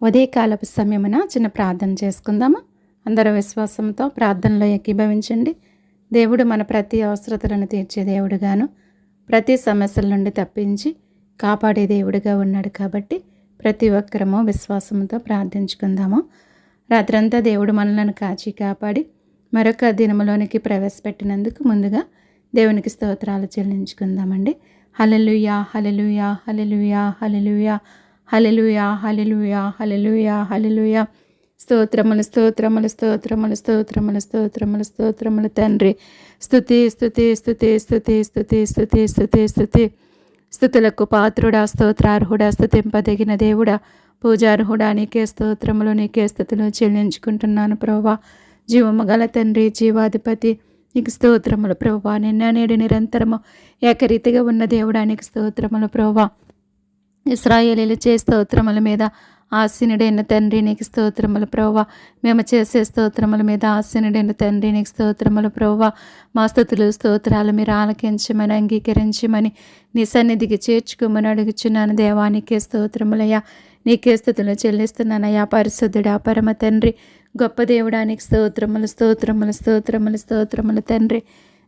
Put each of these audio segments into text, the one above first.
ఉదయకాలపు సమయమున చిన్న ప్రార్థన చేసుకుందామా? అందరూ విశ్వాసంతో ప్రార్థనలో ఏకీభవించండి. దేవుడు మన ప్రతి అవసరతలను తీర్చే దేవుడుగాను, ప్రతి సమస్యల నుండి తప్పించి కాపాడే దేవుడిగా ఉన్నాడు. కాబట్టి ప్రతి ఒక్కరము విశ్వాసంతో ప్రార్థించుకుందాము. రాత్రంతా దేవుడు మనలను కాచి కాపాడి మరొక దినములోనికి ప్రవేశపెట్టినందుకు ముందుగా దేవునికి స్తోత్రాలు చెల్లించుకుందామండి. హల్లెలూయా, హల్లెలూయా, హల్లెలూయా, హల్లెలూయా, హల్లెలూయా, హల్లెలూయా, హల్లెలూయా, హల్లెలూయా. స్తోత్రములు, స్తోత్రములు, స్తోత్రములు, స్తోత్రములు, స్తోత్రములు, స్తోత్రములు తండ్రి. స్తుతి, స్తుతి, స్తుతి, స్తుతి, స్తుతి, స్తుతి, స్తుతి, స్తుతి. స్తుతులకు పాత్రుడా, స్తోత్రార్హుడా, స్తుతింపదగిన దేవుడా, పూజార్హుడా, నీకే స్తోత్రములు, నీకే స్తుతులు చెల్లించుకుంటున్నాను ప్రభువా. జీవము గల తండ్రి, జీవాధిపతి, నీకు స్తోత్రములు ప్రభువా. నిన్న నేడు నిరంతరము ఏకరీతిగా ఉన్న దేవుడా, నీకు స్తోత్రములు ప్రభువా. ఇశ్రాయేలీలు చే స్తోత్రముల మీద ఆసీనుడైన తండ్రి, నీకు స్తోత్రములు ప్రభువా. మేము చేసే స్తోత్రముల మీద ఆసీనుడైన తండ్రి, నీకు స్తోత్రములు ప్రభువా. మా స్తుతులు స్తోత్రాలు మీరు ఆలకించమని, అంగీకరించమని, నీ సన్నిధికి చేర్చుకోమని అడుగుచున్నాను దేవా. నీకే స్తోత్రములయ్యా, నీకే స్తుతులు చెల్లిస్తున్నానయ్యా. పరిశుద్ధుడా, పరమ తండ్రి, గొప్ప దేవుడా, నీకు స్తోత్రములు, స్తోత్రములు, స్తోత్రములు, స్తోత్రములు తండ్రి.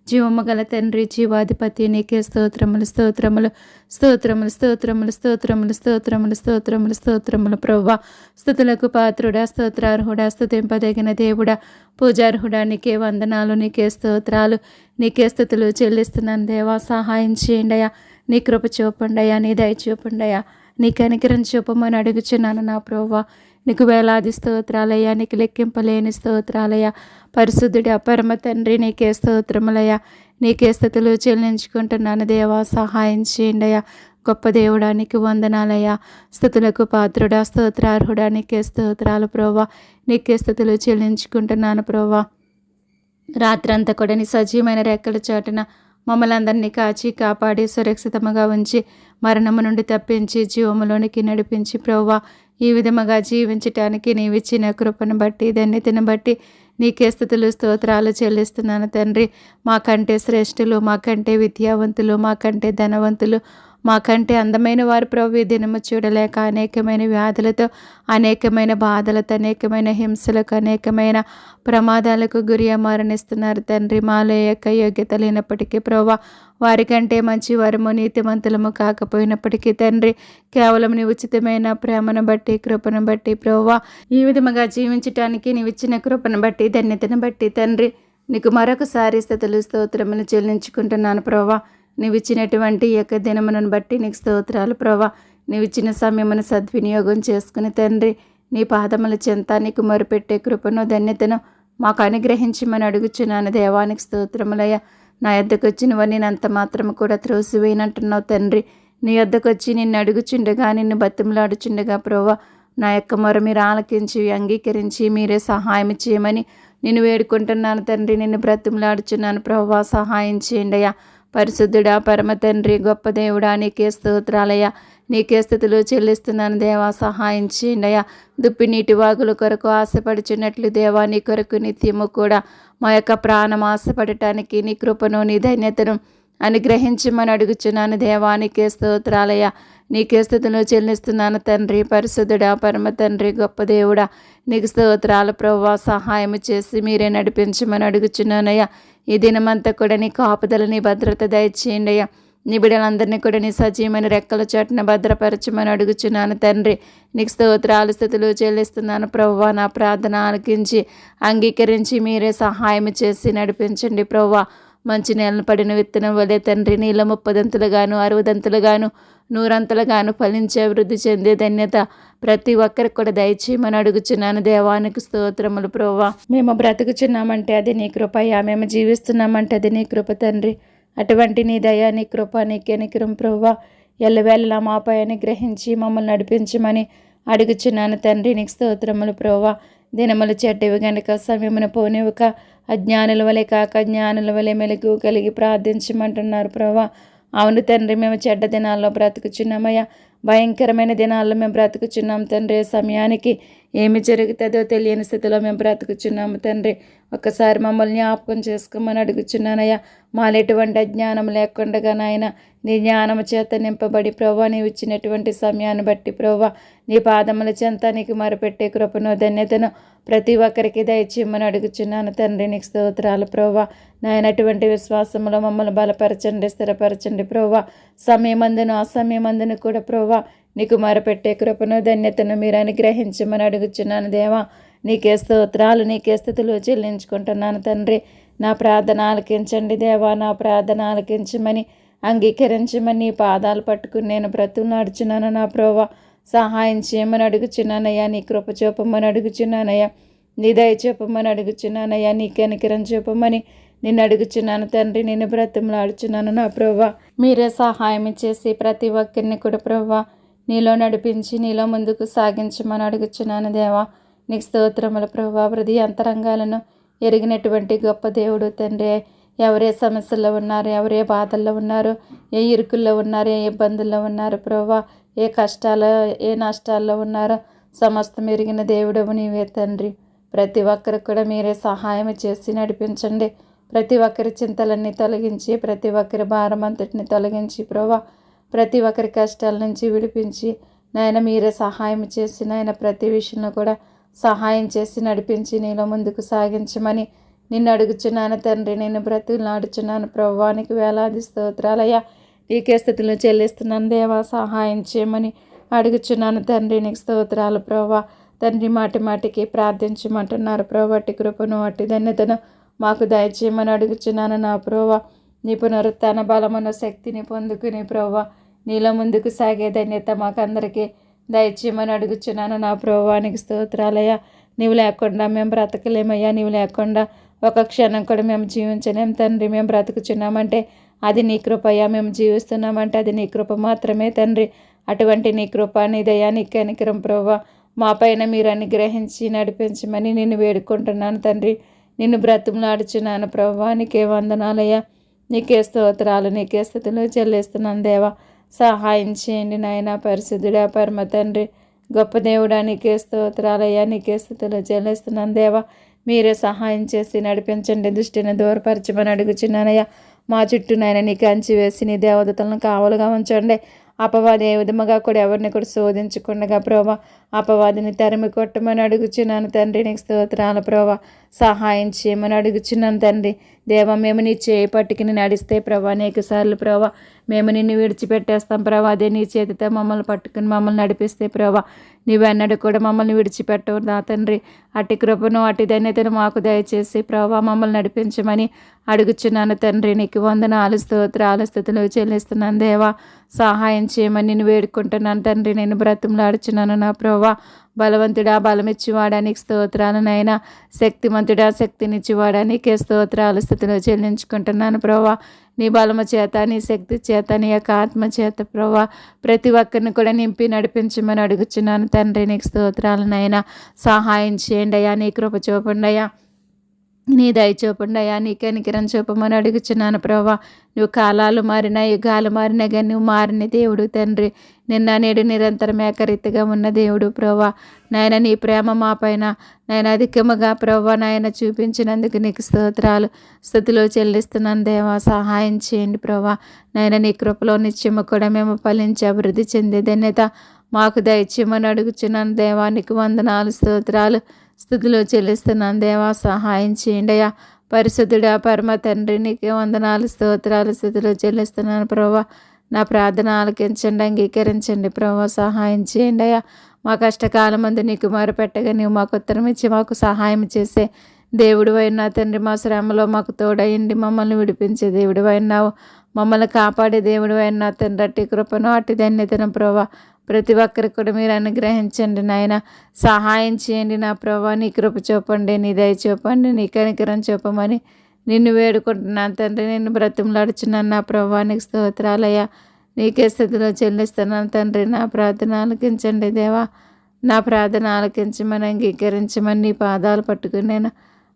జీవము గల తండ్రి, జీవాధిపతి, నీకే స్తోత్రములు, స్తోత్రములు, స్తోత్రములు, స్తోత్రములు, స్తోత్రములు, స్తోత్రములు, స్తోత్రములు, స్తోత్రములు ప్రభువా. స్తుతులకు పాత్రుడా, స్తోత్రార్హుడా, స్తుతింపదగిన దేవుడా, పూజార్హుడా, నీకే వందనాలు, నీకే స్తోత్రాలు, నీకే స్తుతులు చెల్లిస్తున్నాను దేవా. సహాయం చేయండియా, నీ కృప చూపండియా, నీ దయ చూపండియా, నీ కనికరం చూపమని అడుగుచున్నాను నా ప్రభువా. నీకు వేలాది స్తోత్రాలయ్యా, నీకు లెక్కింపలేని స్తోత్రాలయ్యా. పరిశుద్ధుడా, పరమ తండ్రి, నీకే స్తోత్రములయ్యా, నీకే స్తుతులు చెల్లించుకుంటున్నాను దేవా. సహాయం చేయండియా, గొప్ప దేవుడా, నీకు వందనాలయ్యా. స్తుతులకు పాత్రుడా, స్తోత్రార్హుడా, నీకే స్తోత్రాలు ప్రభువా. నీకే స్తుతులు చెల్లించుకుంటున్నాను ప్రభువా. రాత్రంతా కూడా నీ సజీవమైన రెక్కల చాటున మమ్మల్ని అందరినీ కాచి కాపాడి సురక్షితముగా ఉంచి మరణము నుండి తప్పించి జీవములోనికి నడిపించి ప్రభువా, ఈ విధముగా జీవించటానికి నీవిచ్చిన కృపను బట్టి, ధన్యతను బట్టి నీకే స్తుతులు స్తోత్రాలు చెల్లిస్తున్నాను తండ్రి. మాకంటే శ్రేష్ఠులు, మాకంటే విద్యావంతులు, మాకంటే ధనవంతులు, మాకంటే అందమైన వారు ప్రభు ఈ దినము చూడలేక అనేకమైన వ్యాధులతో, అనేకమైన బాధలతో, అనేకమైన హింసలకు, అనేకమైన ప్రమాదాలకు గురి మరణిస్తున్నారు తండ్రి. మాలో యొక్క యోగ్యత లేనప్పటికీ ప్రభు, వారికంటే మంచి వరము, నీతిమంతులము కాకపోయినప్పటికీ తండ్రి, కేవలం నీ ఉచితమైన ప్రేమను బట్టి, కృపను బట్టి ప్రభువా, ఈ విధముగా జీవించటానికి నీవిచ్చిన కృపను బట్టి, ధన్యతను బట్టి తండ్రి, నీకు మరొకసారి స్తుతులు స్తోత్రములు చెల్లించుకుంటున్నాను ప్రభువా. నీవిచ్చినటువంటి ఈ యొక్క దినమును బట్టి నీకు స్తోత్రాలు ప్రభువా. నీవిచ్చిన సమయమును సద్వినియోగం చేసుకుని తండ్రి, నీ పాదముల చెంత నీకు మొరుపెట్టే కృపను, ధన్యతను మాకు అనుగ్రహించమని అడుగుచున్నాను దేవానికి స్తోత్రములయ్యా. నా యొద్దకు వచ్చి నువ్వు నేనంత మాత్రము కూడా త్రోసివేయనంటున్నావు తండ్రి. నీ యొద్దకు వచ్చి నిన్ను అడుగుచుండగా, నిన్ను బతిమలాడుచుండగా ప్రభువా, నా యొక్క మొర మీరు ఆలకించి అంగీకరించి మీరే సహాయం చేయమని నిన్ను వేడుకుంటున్నాను తండ్రి. నిన్ను బ్రతిమలాడుచున్నాను ప్రభువా. సహాయం చేయండి అయ్యా. పరిశుద్ధుడా, పరమ తండ్రి, గొప్ప దేవుడా, నీకే స్తోత్రాలయ్యా, నీకే స్తుతులు చెల్లిస్తున్నాను దేవా. సహాయం చేయండి అయ్యా. దుప్పి నీటి వాగుల కొరకు ఆశపడుచున్నట్లు దేవా, నీ కొరకు నిత్యము కూడా మా యొక్క ప్రాణం ఆశపడటానికి నీ కృపను, నీ ధన్యతను అనుగ్రహించమని అడుగుచున్నాను దేవా. నీకే స్తోత్రాలయ్యా, నీకే స్తుతులు చెల్లిస్తున్నాను తండ్రి. పరిశుద్ధుడా, పరమ తండ్రి, గొప్ప దేవుడా, నీకు స్తోత్రాలు ప్రభువా. సహాయం చేసి మీరే నడిపించమని అడుగుచున్నానయ్యా. ఈ దినమంతా కూడా నీ కాపుదల, నీ భద్రత దయచేయండి అయ్యా. నీ బిడ్డలందరినీ కూడా నీ సజీవమైన రెక్కల చాటున భద్రపరచమని అడుగుచున్నాను తండ్రి. నీకు స్తోత్రాలు స్తుతులు చెల్లిస్తున్నాను ప్రభువా. నా ప్రార్థన ఆలకించి అంగీకరించి మీరే సహాయం చేసి నడిపించండి ప్రభువా. మంచి నేలను పడిన విత్తనం వలె తండ్రి, నీళ్ళ 30దంతులుగాను 60దంతులుగాను 100అంతలుగాను ఫలించే అభివృద్ధి చెందే ధన్యత ప్రతి ఒక్కరికి కూడా దయచేయమని అడుగుచున్నాను దేవానికి స్తోత్రములు ప్రభువా. మేము బ్రతుకుచున్నామంటే అది నీ కృపయ్యా, మేము జీవిస్తున్నామంటే అది నీ కృప తండ్రి. అటువంటి నీ దయ, నీ కృప, నీ కనికరం ప్రభువా ఎల్లవేళలా మాపై అనుగ్రహించి మమ్మల్ని నడిపించమని అడుగుచున్నాను తండ్రి. నీకు స్తోత్రములు ప్రభువా. దినములు చెడ్డవి గనుక సమయమును పోనివ్వక అజ్ఞానుల వలె కాక జ్ఞానుల వలె మెలకు కలిగి ప్రార్థించమంటున్నారు ప్రభువా. అవును తండ్రి, మేము చెడ్డ దినాల్లో బ్రతుకుచున్నామయ్యా. భయంకరమైన దినాల్లో మేము బ్రతుకుచున్నాం తండ్రి. సమయానికి ఏమి జరుగుతుందో తెలియని స్థితిలో మేము బ్రతుకుచున్నాము తండ్రి. ఒక్కసారి మమ్మల్ని జ్ఞాపకం చేసుకోమని అడుగుచున్నానయ్యా. మాలో ఎటువంటి అజ్ఞానం లేకుండా నాయన నీ జ్ఞానము చేత నింపబడి ప్రభా నీవు ఇచ్చినటువంటి సమయాన్ని బట్టి ప్రభా నీ పాదముల చెంత నీకు మరపెట్టే కృపను ధన్యతను ప్రతి ఒక్కరికి దయచేయమని అడుగుచున్నాను తండ్రి. నీకు స్తోత్రాలు ప్రభా. నాయనటువంటి విశ్వాసములో మమ్మల్ని బలపరచండి, స్థిరపరచండి ప్రభా. సమయమందును అసమయమందును కూడా ప్రభా నీకు మరపెట్టే కృపను ధన్యతను మీరు అనుగ్రహించమని అడుగుచున్నాను దేవా. నీకే స్తోత్రాలు, నీకే స్థుతులు చెల్లించుకుంటున్నాను తండ్రి. నా ప్రార్థన ఆలకించండి దేవా. నా ప్రార్థన ఆలకించమని అంగీకరించమని నీ పాదాలు పట్టుకుని నేను బ్రతుకులాడుచున్నాను నా ప్రభా. సహాయం చేయమని అడుగుచున్నానయ్యా. నీ కృప చూపమని అడుగుచున్నానయ్యా. నీ దయ చూపమని అడుగుచున్నానయ్యా. నీ కనికరం చూపమని నిన్ను అడుగుచున్నాను తండ్రి. నేను బ్రతుకులాడుచున్నాను నా ప్రభా. మీరే సహాయం చేసి ప్రతి ఒక్కరిని కూడా ప్రభా నీలో నడిపించి నీలో ముందుకు సాగించమని అడుగుచున్నాను దేవా. నీకు స్తోత్రములు ప్రభా. హృదయ అంతరంగాలను ఎరిగినటువంటి గొప్ప దేవుడు తండ్రి. ఎవరే సమస్యల్లో ఉన్నారు, ఎవరే బాధల్లో ఉన్నారు, ఏ ఇరుకుల్లో ఉన్నారు, ఏ ఇబ్బందుల్లో ఉన్నారు ప్రభా, ఏ కష్టాలు ఏ నష్టాల్లో ఉన్నారో సమస్తం ఎరిగిన దేవుడవు నీవే తండ్రి. ప్రతి ఒక్కరికి కూడా మీరే సహాయం చేసి నడిపించండి. ప్రతి ఒక్కరి చింతలన్నీ తొలగించి, ప్రతి ఒక్కరి భారం అంతటిని తొలగించి ప్రభా, ప్రతి ఒక్కరి కష్టాల నుంచి విడిపించి నాయన మీరే సహాయం చేసి నాయన ప్రతి విషయంలో కూడా సహాయం చేసి నడిపించి నీలో ముందుకు సాగించమని నిన్ను అడుగుచున్నాను తండ్రి. నేను బ్రతుకులాడుచున్నాను ప్రభువానికి వేలాది స్తోత్రాలయ్యా. నీకే స్థితిలో చెల్లిస్తున్నాను దేవా. సహాయం చేయమని అడుగుచున్నాను తండ్రి. నీకు స్తోత్రాలు ప్రభా. తండ్రి మాటి మాటికి ప్రార్థించమంటున్నారు ప్రభా. అట్టి కృపను అట్టి ధన్యతను మాకు దయచేయమని అడుగుచున్నాను నా ప్రభా. నీ పునరుత్థాన బలమును శక్తిని పొందుకుని ప్రభా నీలో ముందుకు సాగే ధన్యత మాకందరికీ దయచేయమని అడుగుచున్నాను నా ప్రభువానికి స్తోత్రాలయ్యా. నీవు లేకుండా మేము బ్రతకలేమయ్యా. నీవు లేకుండా ఒక క్షణం కూడా మేము జీవించలేం తండ్రి. మేము బ్రతుకుచున్నామంటే అది నీ కృపయ్యా. మేము జీవిస్తున్నామంటే అది నీ కృప మాత్రమే తండ్రి. అటువంటి నీ కృప నీ దయా నీ కనికరం ప్రభా మా పైన మీరు అనుగ్రహించి నడిపించమని నిన్ను వేడుకుంటున్నాను తండ్రి. నిన్ను బ్రతుకులాడుచున్నాను ప్రభా. నీకే వందనాలయ్యా. నీకే స్తోత్రాలు, నీకే స్థుతులు చెల్లిస్తున్నాను దేవా. సహాయం చేయండి నాయన. పరిశుద్ధుడా పరమ తండ్రి గొప్ప దేవుడా నీకే స్తోత్రాలయ్యా. నీకే స్థుతులు చెల్లిస్తున్నాను దేవా. మీరే సహాయం చేసి నడిపించండి. దృష్టిని దూరపరచమని అడుగుచున్నానయ్యా. మా చుట్టూ నాయన నీ కంచి వేసి నీ దేవదతలను కావలుగా ఉంచండి. అపవాది ఏ విధముగా కూడా ఎవరిని కూడా శోధించకుండా ప్రభా అపవాదిని తరిమి కొట్టమని అడుగుచున్నాను తండ్రి. నీకు స్తోత్రాలు ప్రభా. సహాయం చేయమని అడుగుచున్నాను తండ్రి. దేవ మేము నీ చేయి పట్టుకుని నడిస్తే ప్రభా అనేక సార్లు ప్రభా మేము నిన్ను విడిచిపెట్టేస్తాం ప్రభా. అదే నీ చేతితో మమ్మల్ని పట్టుకుని మమ్మల్ని నడిపిస్తే ప్రభా నీవెన్నడూ కూడా మమ్మల్ని విడిచిపెట్టవు నా తండ్రి. అట్టి కృపను అట్టి ధన్యతను మాకు దయచేసి ప్రభా మమ్మల్ని నడిపించమని అడుగుచున్నాను తండ్రి. నీకు వందనాలు స్తోత్రాలు స్తుతులు చెల్లిస్తున్నాను దేవా. సహాయం చేయమని నేను వేడుకుంటున్నాను తండ్రి. నేను బ్రతుకులాడుచున్నాను నా ప్రభా. బలవంతుడా బలమిచ్చివాడానికి స్తోత్రాలు నాయన. శక్తిమంతుడా శక్తినిచ్చివాడానికి స్తోత్రాలు స్థుతులు చెల్లించుకుంటున్నాను ప్రభా. నీ బలము చేత నీ శక్తి చేత నీ యొక్క ఆత్మ చేత ప్రభా ప్రతి ఒక్కరిని కూడా నింపి నడిపించమని అడుగుచున్నాను తండ్రి. నీకు స్తోత్రాలు నాయన. సహాయం చేయండి అయ్యా. నీ కృప చూపండి అయ్యా. నీ దయ చూపండి అయ్యా. నీ కనికరం చూపమని అడుగుచున్నాను ప్రభా. నువ్వు కాలాలు మారినా యుగాలు మారినా కానీ నువ్వు మారిన దేవుడు తండ్రి. నిన్న నేడు నిరంతరం ఏకరీతిగా ఉన్న దేవుడు ప్రభా. నాయన నీ ప్రేమ మా పైన నాయన అధికముగా ప్రభా నాయన చూపించినందుకు నీకు స్తోత్రాలు స్తుతులు చెల్లిస్తున్నాను దేవా. సహాయం చేయండి ప్రభా. నాయన నీ కృపలో నిత్యము కూడా మేము ఫలించి అభివృద్ధి చెందే ధన్యత మాకు దయచేయమని అడుగుచున్నాను దేవా. నీకు వందనాలు స్తోత్రాలు స్థుతులు చెల్లిస్తున్నాను దేవా. సహాయం చేయండి అయ్యా. పరిశుద్ధుడా పరమ తండ్రి నీకే వందనాలు స్తోత్రాలు స్థుతులు చెల్లిస్తున్నాను ప్రభా. నా ప్రార్థన ఆలకించండి, అంగీకరించండి ప్రభా. సహాయం చేయండి అయ్యా. మా కష్టకాలం ముందు నీకు మొరపెట్టగా నీవు మాకు ఉత్తరం ఇచ్చి మాకు సహాయం చేసే దేవుడు అయినా తండ్రి. మా శ్రమలో మాకు తోడయండి, మమ్మల్ని విడిపించే దేవుడు అయినావు, మమ్మల్ని కాపాడే దేవుడు అయినా తండ్రి. అట్టి కృపను అట్టి ధన్యతను ప్రభా ప్రతి ఒక్కరికి కూడా మీరు అనుగ్రహించండి నాయన. సహాయం చేయండి నా ప్రభా. నీ కృప చూపండి, నీ దయ చూపండి, నీ కనికరం చూపమని నిన్ను వేడుకుంటున్నాను తండ్రి. నిన్ను బ్రతిమలాడుచున్నాను నా ప్రభా. నీకు స్తోత్రాలయ్యా. నీకే స్థితిలో చెల్లిస్తున్నాను తండ్రి. నా ప్రార్థన ఆలకించండి దేవా. నా ప్రార్థన ఆలకించమని అంగీకరించమని నీ పాదాలు పట్టుకుని నేను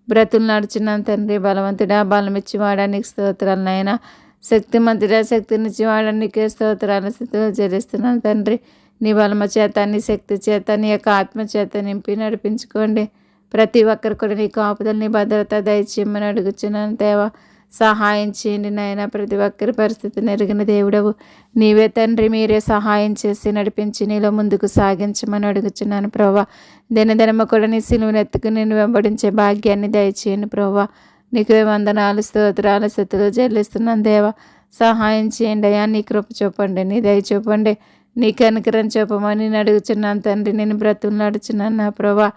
బ్రతుమలాడుచున్నాను తండ్రి. బలవంతుడా బలమిచ్చి వాడానికి స్తోత్రాలు నాయన. శక్తిమంతుడా శక్తినిచ్చి వాడడానికే స్తోత్రాలు స్థితిలో చెల్లిస్తున్నాను తండ్రి. నీ బలమ చేత నీ శక్తి చేత నీ యొక్క ఆత్మ చేత నింపి నడిపించుకోండి. ప్రతి ఒక్కరు కూడా నీ కాపుదల నీ భద్రత దయచేయమని అడుగుచున్నాను దేవా. సహాయం చేయండి నాయన. ప్రతి ఒక్కరి పరిస్థితిని ఎరిగిన దేవుడవు నీవే తండ్రి. మీరే సహాయం చేసి నడిపించి నీలో ముందుకు సాగించమని అడుగుచున్నాను ప్రభా. దినదినము కూడా నీ సిలువను ఎత్తుకుని నేను వెంబడించే భాగ్యాన్ని దయచేయండి ప్రభా. నీకు వందనాలు స్తోత్రాలు స్థుతులు చెల్లిస్తున్నాను దేవా. సహాయం చేయండి అయ్యా. నీ కృప చూపండి, నీ దయ చూపండి, నీ కనికరం చూపమని నేను అడుగుచున్నాను తండ్రి. నేను బ్రతుకులు అడుచున్నాను నా ప్రభా.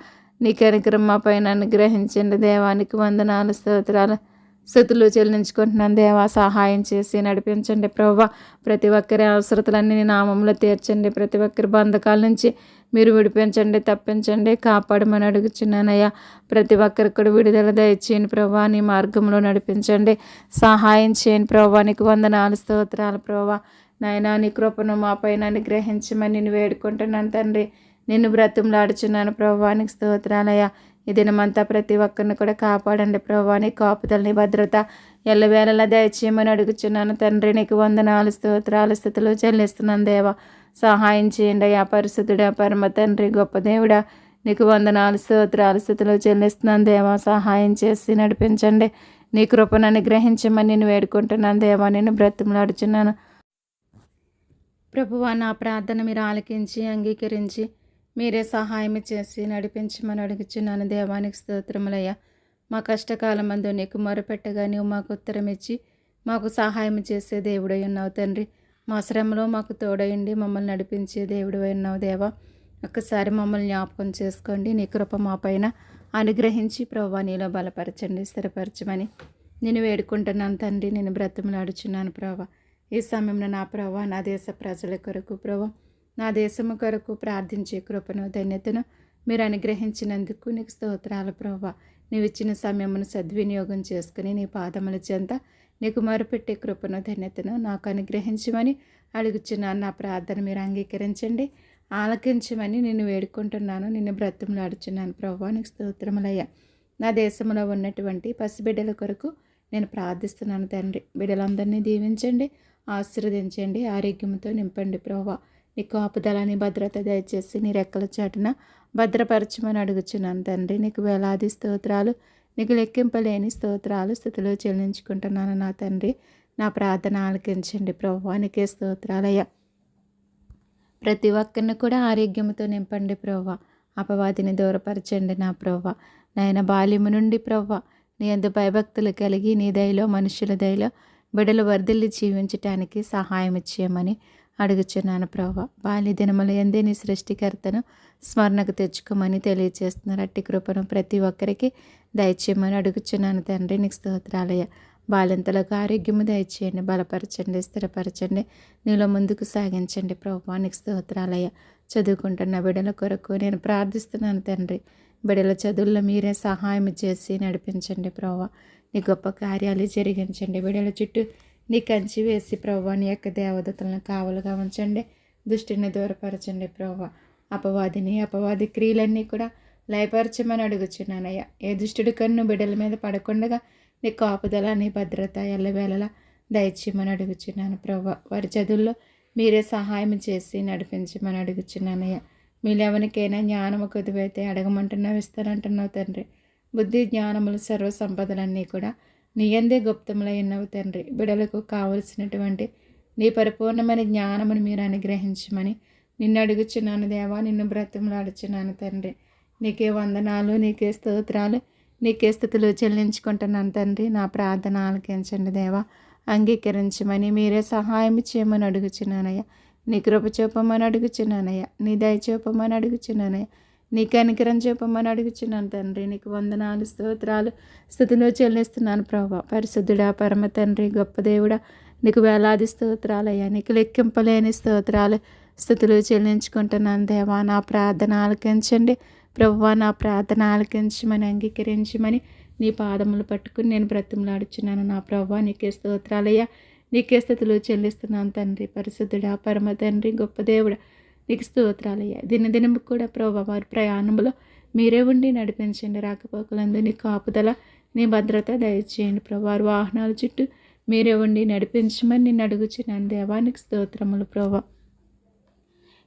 నీ కనికరం మా పైన అనుగ్రహించండి దేవానికి వందనాలు స్తోత్రాలు స్థుతులు చెల్లించుకుంటున్నాను దేవా. సహాయం చేసి నడిపించండి ప్రభా. ప్రతి ఒక్కరి అవసరతలన్నీ నీ నామంలో తీర్చండి. ప్రతి ఒక్కరి బంధకాల నుంచి మీరు విడిపించండి, తప్పించండి, కాపాడమని అడుగుచున్నానయ్యా. ప్రతి ఒక్కరికి కూడా విడుదల దయచేయండి ప్రభా. నీ మార్గంలో నడిపించండి, సహాయం చేయండి ప్రభా. నీకు వందనాలు స్తోత్రాలు ప్రభా. నాయనా నీ కృపను మా పైన అనుగ్రహించమని నేను వేడుకుంటున్నాను తండ్రి. నిన్ను బ్రతుములాడుచున్నాను ప్రభా. నీకు స్తోత్రాలయ్యా. ఈ దినమంతా ప్రతి ఒక్కరిని కూడా కాపాడండి ప్రభా. నీ కాపుదలని భద్రత ఎల్లవేళలా దయచేయమని అడుగుచున్నాను తండ్రి. నీకు వందనాలు స్తోత్రాలు స్థుతులు చెల్లిస్తున్నాను దేవా. సహాయం చేయండి అయ్యా. పరిశుద్ధుడా, పరమ తండ్రి, గొప్ప దేవుడా, నీకు వందనాలు స్తోత్రాలు స్థుతులు చెల్లిస్తున్నాను దేవా. సహాయం చేసి నడిపించండి. నీ కృపను అనుగ్రహించమని నేను వేడుకుంటున్నాను దేవా. నేను బ్రతుములాడుచున్నాను ప్రభువా. నా ప్రార్థన మీరు ఆలకించి అంగీకరించి మీరే సహాయం చేసి నడిపించమని అడుగుచున్నాను దేవానికి స్తోత్రములయ్యా. మా కష్టకాలం మందు నీకు మొరపెట్టగా నీవు మాకు ఉత్తరం ఇచ్చి మాకు సహాయం చేసే దేవుడై ఉన్నావు తండ్రి. మా శ్రమలో మాకు తోడయండి మమ్మల్ని నడిపించే దేవుడై ఉన్నావు దేవా. ఒక్కసారి మమ్మల్ని జ్ఞాపకం చేసుకోండి. నీ కృప మా పైన అనుగ్రహించి ప్రభువా నీలో బలపరచండి, స్థిరపరచమని నేను వేడుకుంటున్నాను తండ్రి. నేను బ్రతుములాడుచున్నాను ప్రభా. ఈ సమయంలో నా ప్రభా, నా దేశ ప్రజల కొరకు ప్రభా, నా దేశము కొరకు ప్రార్థించే కృపను ధన్యతను మీరు అనుగ్రహించినందుకు నీకు స్తోత్రాలు ప్రభా. నీవు ఇచ్చిన సమయమును సద్వినియోగం చేసుకుని నీ పాదముల చెంత నీకు మొరపెట్టే కృపను ధన్యతను నాకు అనుగ్రహించమని అడుగుచున్నాను. నా ప్రార్థన మీరు అంగీకరించండి, ఆలకించమని నేను వేడుకుంటున్నాను. నిన్ను బ్రతుములాడుచున్నాను ప్రభా. నీకు స్తోత్రములయ్యా. నా దేశంలో ఉన్నటువంటి పసిబిడ్డల కొరకు నేను ప్రార్థిస్తున్నాను తండ్రి. బిడ్డలందరినీ దీవించండి, ఆశీర్వదించండి, ఆరోగ్యంతో నింపండి ప్రభా. నీ కాపుదలని భద్రత దయచేసి నీ రెక్కల చాటున భద్రపరచమని అడుగుచున్నాను తండ్రి. నీకు వేలాది స్తోత్రాలు, నీకు లెక్కింపలేని స్తోత్రాలు స్థుతులు చెల్లించుకుంటున్నాను నా తండ్రి. నా ప్రార్థన ఆలకించండి ప్రభా. నీకే స్తోత్రాలయ్యా. ప్రతి ఒక్కరిని కూడా ఆరోగ్యంతో నింపండి ప్రభా. అపవాదిని దూరపరచండి నా ప్రభా. నాయన బాల్యము నుండి ప్రభా నీ యందు భయభక్తులు కలిగి నీ దయలో మనుషుల దయలో బిడలు వర్ధిల్లి జీవించటానికి సహాయం ఇచ్చేయమని అడుగుచున్నాను ప్రభా. బాల్య దినముల యందే నీ సృష్టికర్తను స్మరణకు తెచ్చుకోమని తెలియచేస్తున్నారు. అట్టి కృపను ప్రతి ఒక్కరికి దయచేయమని అడుగుచున్నాను తండ్రి. నీకు స్తోత్రాలయ్య. బాలింతలకు ఆరోగ్యము దయచేయండి, బలపరచండి, స్థిరపరచండి, నీలో ముందుకు సాగించండి ప్రభా. నీకు స్తోత్రాలయ్య. చదువుకుంటున్న బిడ్డల కొరకు నేను ప్రార్థిస్తున్నాను తండ్రి. బిడ్డల చదువుల్లో మీరే సహాయం చేసి నడిపించండి ప్రభా. నీ గొప్ప కార్యాలు జరిగించండి. బిడ్డల చుట్టూ నీ కంచి వేసి ప్రభా నీ యొక్క దేవదూతలను కావలుగా ఉంచండి. దుష్టిని దూరపరచండి ప్రభా. అపవాది క్రియలన్నీ కూడా లయపరచమని అడుగుచున్నానయ్యా. ఏ దుష్టుడి కన్ను బిడ్డల మీద పడకుండా నీ కాపుదల, నీ భద్రత ఎల్లవేళలా దయచేయమని అడుగుచున్నాను ప్రభా. వారి చదువుల్లో మీరే సహాయం చేసి నడిపించమని అడుగుచున్నానయ్యా. మీలో ఎవరికైనా జ్ఞానము కొద్దివైతే అడగమంటున్నావు, ఇస్తానంటున్నావు తండ్రి. బుద్ధి జ్ఞానములు సర్వ సంపదలన్నీ కూడా నీ యందే గుప్తములై ఉన్నవి తండ్రి. బిడలకు కావలసినటువంటి నీ పరిపూర్ణమైన జ్ఞానమును మీరు అనుగ్రహించమని నిన్ను అడుగుచున్నాను దేవా. నిన్ను బ్రతిమలాడుచున్నాను తండ్రి. నీకే వందనాలు, నీకే స్తోత్రాలు, నీకే స్థుతులు చెల్లించుకుంటున్నాను తండ్రి. నా ప్రార్థన ఆలకించండి దేవా. అంగీకరించమని మీరే సహాయం చేయమని అడుగుచున్నానయ్యా. నీ కృప చూపమని అడుగుచున్నానయ్యా. నీ దయ చూపమని అడుగుచున్నానయ్యా. నీ కనికరం చూపమని అడుగుచున్నాను తండ్రి. నీకు వందనాలు, స్తోత్రాలు, స్థుతులు చెల్లిస్తున్నాను ప్రభా. పరిశుద్ధుడా, పరమ తండ్రి, గొప్ప దేవుడా, నీకు వేలాది స్తోత్రాలయ్యా. నీకు లెక్కింపలేని స్తోత్రాలు, స్థుతులు చెల్లించుకుంటున్నాను దేవా. నా ప్రార్థన ఆలకించండి ప్రభువా. నా ప్రార్థన ఆలకించమని అంగీకరించమని నీ పాదములు పట్టుకుని నేను బ్రతిమలాడుచున్నాను నా ప్రభువా. నీకే స్తోత్రాలయ్యా. నీకే స్థుతులు చెల్లిస్తున్నాను తండ్రి. పరిశుద్ధుడా, పరమ తండ్రి, గొప్ప దేవుడా, నీకు స్తోత్రాలయ్యా. దినదినము కూడా ప్రభా వారి ప్రయాణంలో మీరే ఉండి నడిపించండి. రాకపోకలందు నీ కాపుదల, నీ భద్రత దయచేయండి ప్రభా. వారి వాహనాల చుట్టూ మీరే ఉండి నడిపించమని నిన్ను అడుగుచున్నాను దేవా. నీకు స్తోత్రములు ప్రభా.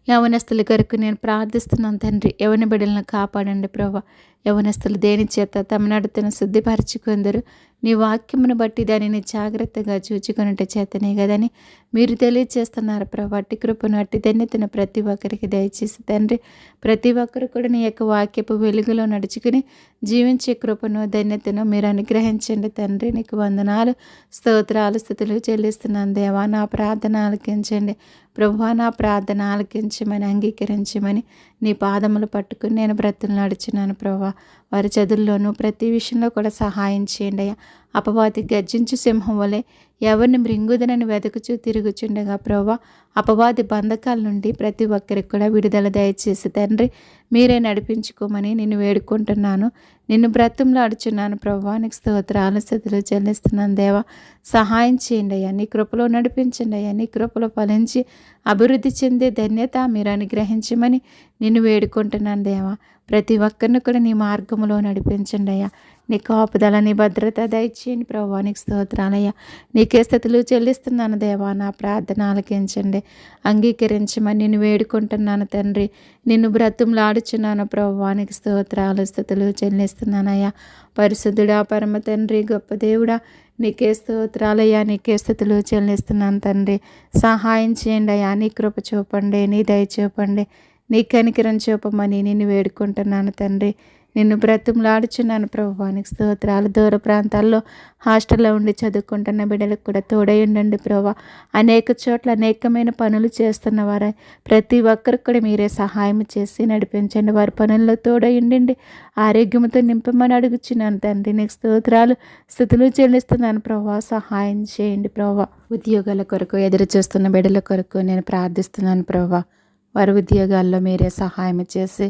యవనస్తుల కొరకు నేను ప్రార్థిస్తున్నాను తండ్రి. యవన బిడ్డలను కాపాడండి ప్రభా. యవనస్తులు దేని చేత తమ నడతను శుద్ధిపరచుకుందరు నీ వాక్యమును బట్టి దానిని జాగ్రత్తగా చూచుకొనుట చేతనే కదని మీరు తెలియజేస్తున్నారు ప్రభా. అట్టి కృపను అట్టి ధన్యతను ప్రతి ఒక్కరికి దయచేసి తండ్రి, ప్రతి ఒక్కరు కూడా నీ యొక్క వాక్యపు వెలుగులో నడుచుకుని జీవించే కృపను ధన్యతను మీరు అనుగ్రహించండి తండ్రి. నీకు వందనాలు, స్తోత్రాలు, స్తుతులు చెల్లిస్తున్నాను దేవా. నా ప్రార్థన ఆలకించండి ప్రభువా. నా ప్రార్థన ఆలకించమని అంగీకరించమని నీ పాదములు పట్టుకుని నేను బ్రతులు నడుచున్నాను ప్రభా. వారి చదువుల్లోనూ ప్రతి విషయంలో కూడా సహాయం చేయండి అయ్యా. అపవాది గర్జించు సింహం వలె ఎవరిని మృంగుదనని వెతుకుచూ తిరుగుచుండగా ప్రభా, అపవాది బంధకాల నుండి ప్రతి ఒక్కరికి కూడా విడుదల దయచేసి తండ్రి మీరే నడిపించుకోమని నిన్ను వేడుకుంటున్నాను. నిన్ను బ్రతుములాడుచున్నాను ప్రభా. నీకు స్తోత్రాలు, స్తుతులు చెల్లిస్తున్నాను దేవా. సహాయం చేయండి అయ్యా. నీ కృపలో నడిపించండి అయ్యా. నీ కృపలో ఫలించి అభివృద్ధి చెందే ధన్యత మీరు అనుగ్రహించమని నిన్ను వేడుకుంటున్నాను దేవా. ప్రతి ఒక్కరిని కూడా నీ మార్గంలో నడిపించండి అయ్యా. నీ కాపుదల, నీ భద్రత దయచేయండి ప్రభా. నీకు స్తోత్రాలయ్యా. నీకే స్థుతులు చెల్లిస్తున్నాను దేవా. నా ప్రార్థన ఆలకించండి, అంగీకరించమని నిన్ను వేడుకుంటున్నాను తండ్రి. నిన్ను బ్రతుములాడుచున్నాను ప్రభా. నీకు స్తోత్రాలు, స్థుతులు చెల్లిస్తున్నానయ్యా. పరిశుద్ధుడా, పరమ తండ్రి, గొప్ప దేవుడా, నీకే స్తోత్రాలయ్యా. నీకే స్థుతులు చెల్లిస్తున్నాను తండ్రి. సహాయం చేయండి అయ్యా. నీ కృప చూపండి, నీ దయ చూపండి, నీ కనికరం చూపమని నిన్ను వేడుకుంటున్నాను తండ్రి. నిన్ను బ్రతుములాడుచున్నాను ప్రభువా. నీకు స్తోత్రాలు. దూర ప్రాంతాల్లో హాస్టల్లో ఉండి చదువుకుంటున్న బిడ్డలకు కూడా తోడై ఉండండి ప్రభా. అనేక చోట్ల అనేకమైన పనులు చేస్తున్న వారు ప్రతి ఒక్కరికి కూడా మీరే సహాయం చేసి నడిపించండి. వారి పనుల్లో తోడై ఉండండి, ఆరోగ్యంతో నింపమని అడుగుచున్నాను తండ్రి. నీకు స్తోత్రాలు, స్తుతులు చెల్లిస్తున్నాను ప్రభా. సహాయం చేయండి ప్రభా. ఉద్యోగాల కొరకు ఎదురు చూస్తున్న బిడ్డల కొరకు నేను ప్రార్థిస్తున్నాను ప్రభా. వారి ఉద్యోగాల్లో మీరే సహాయం చేసి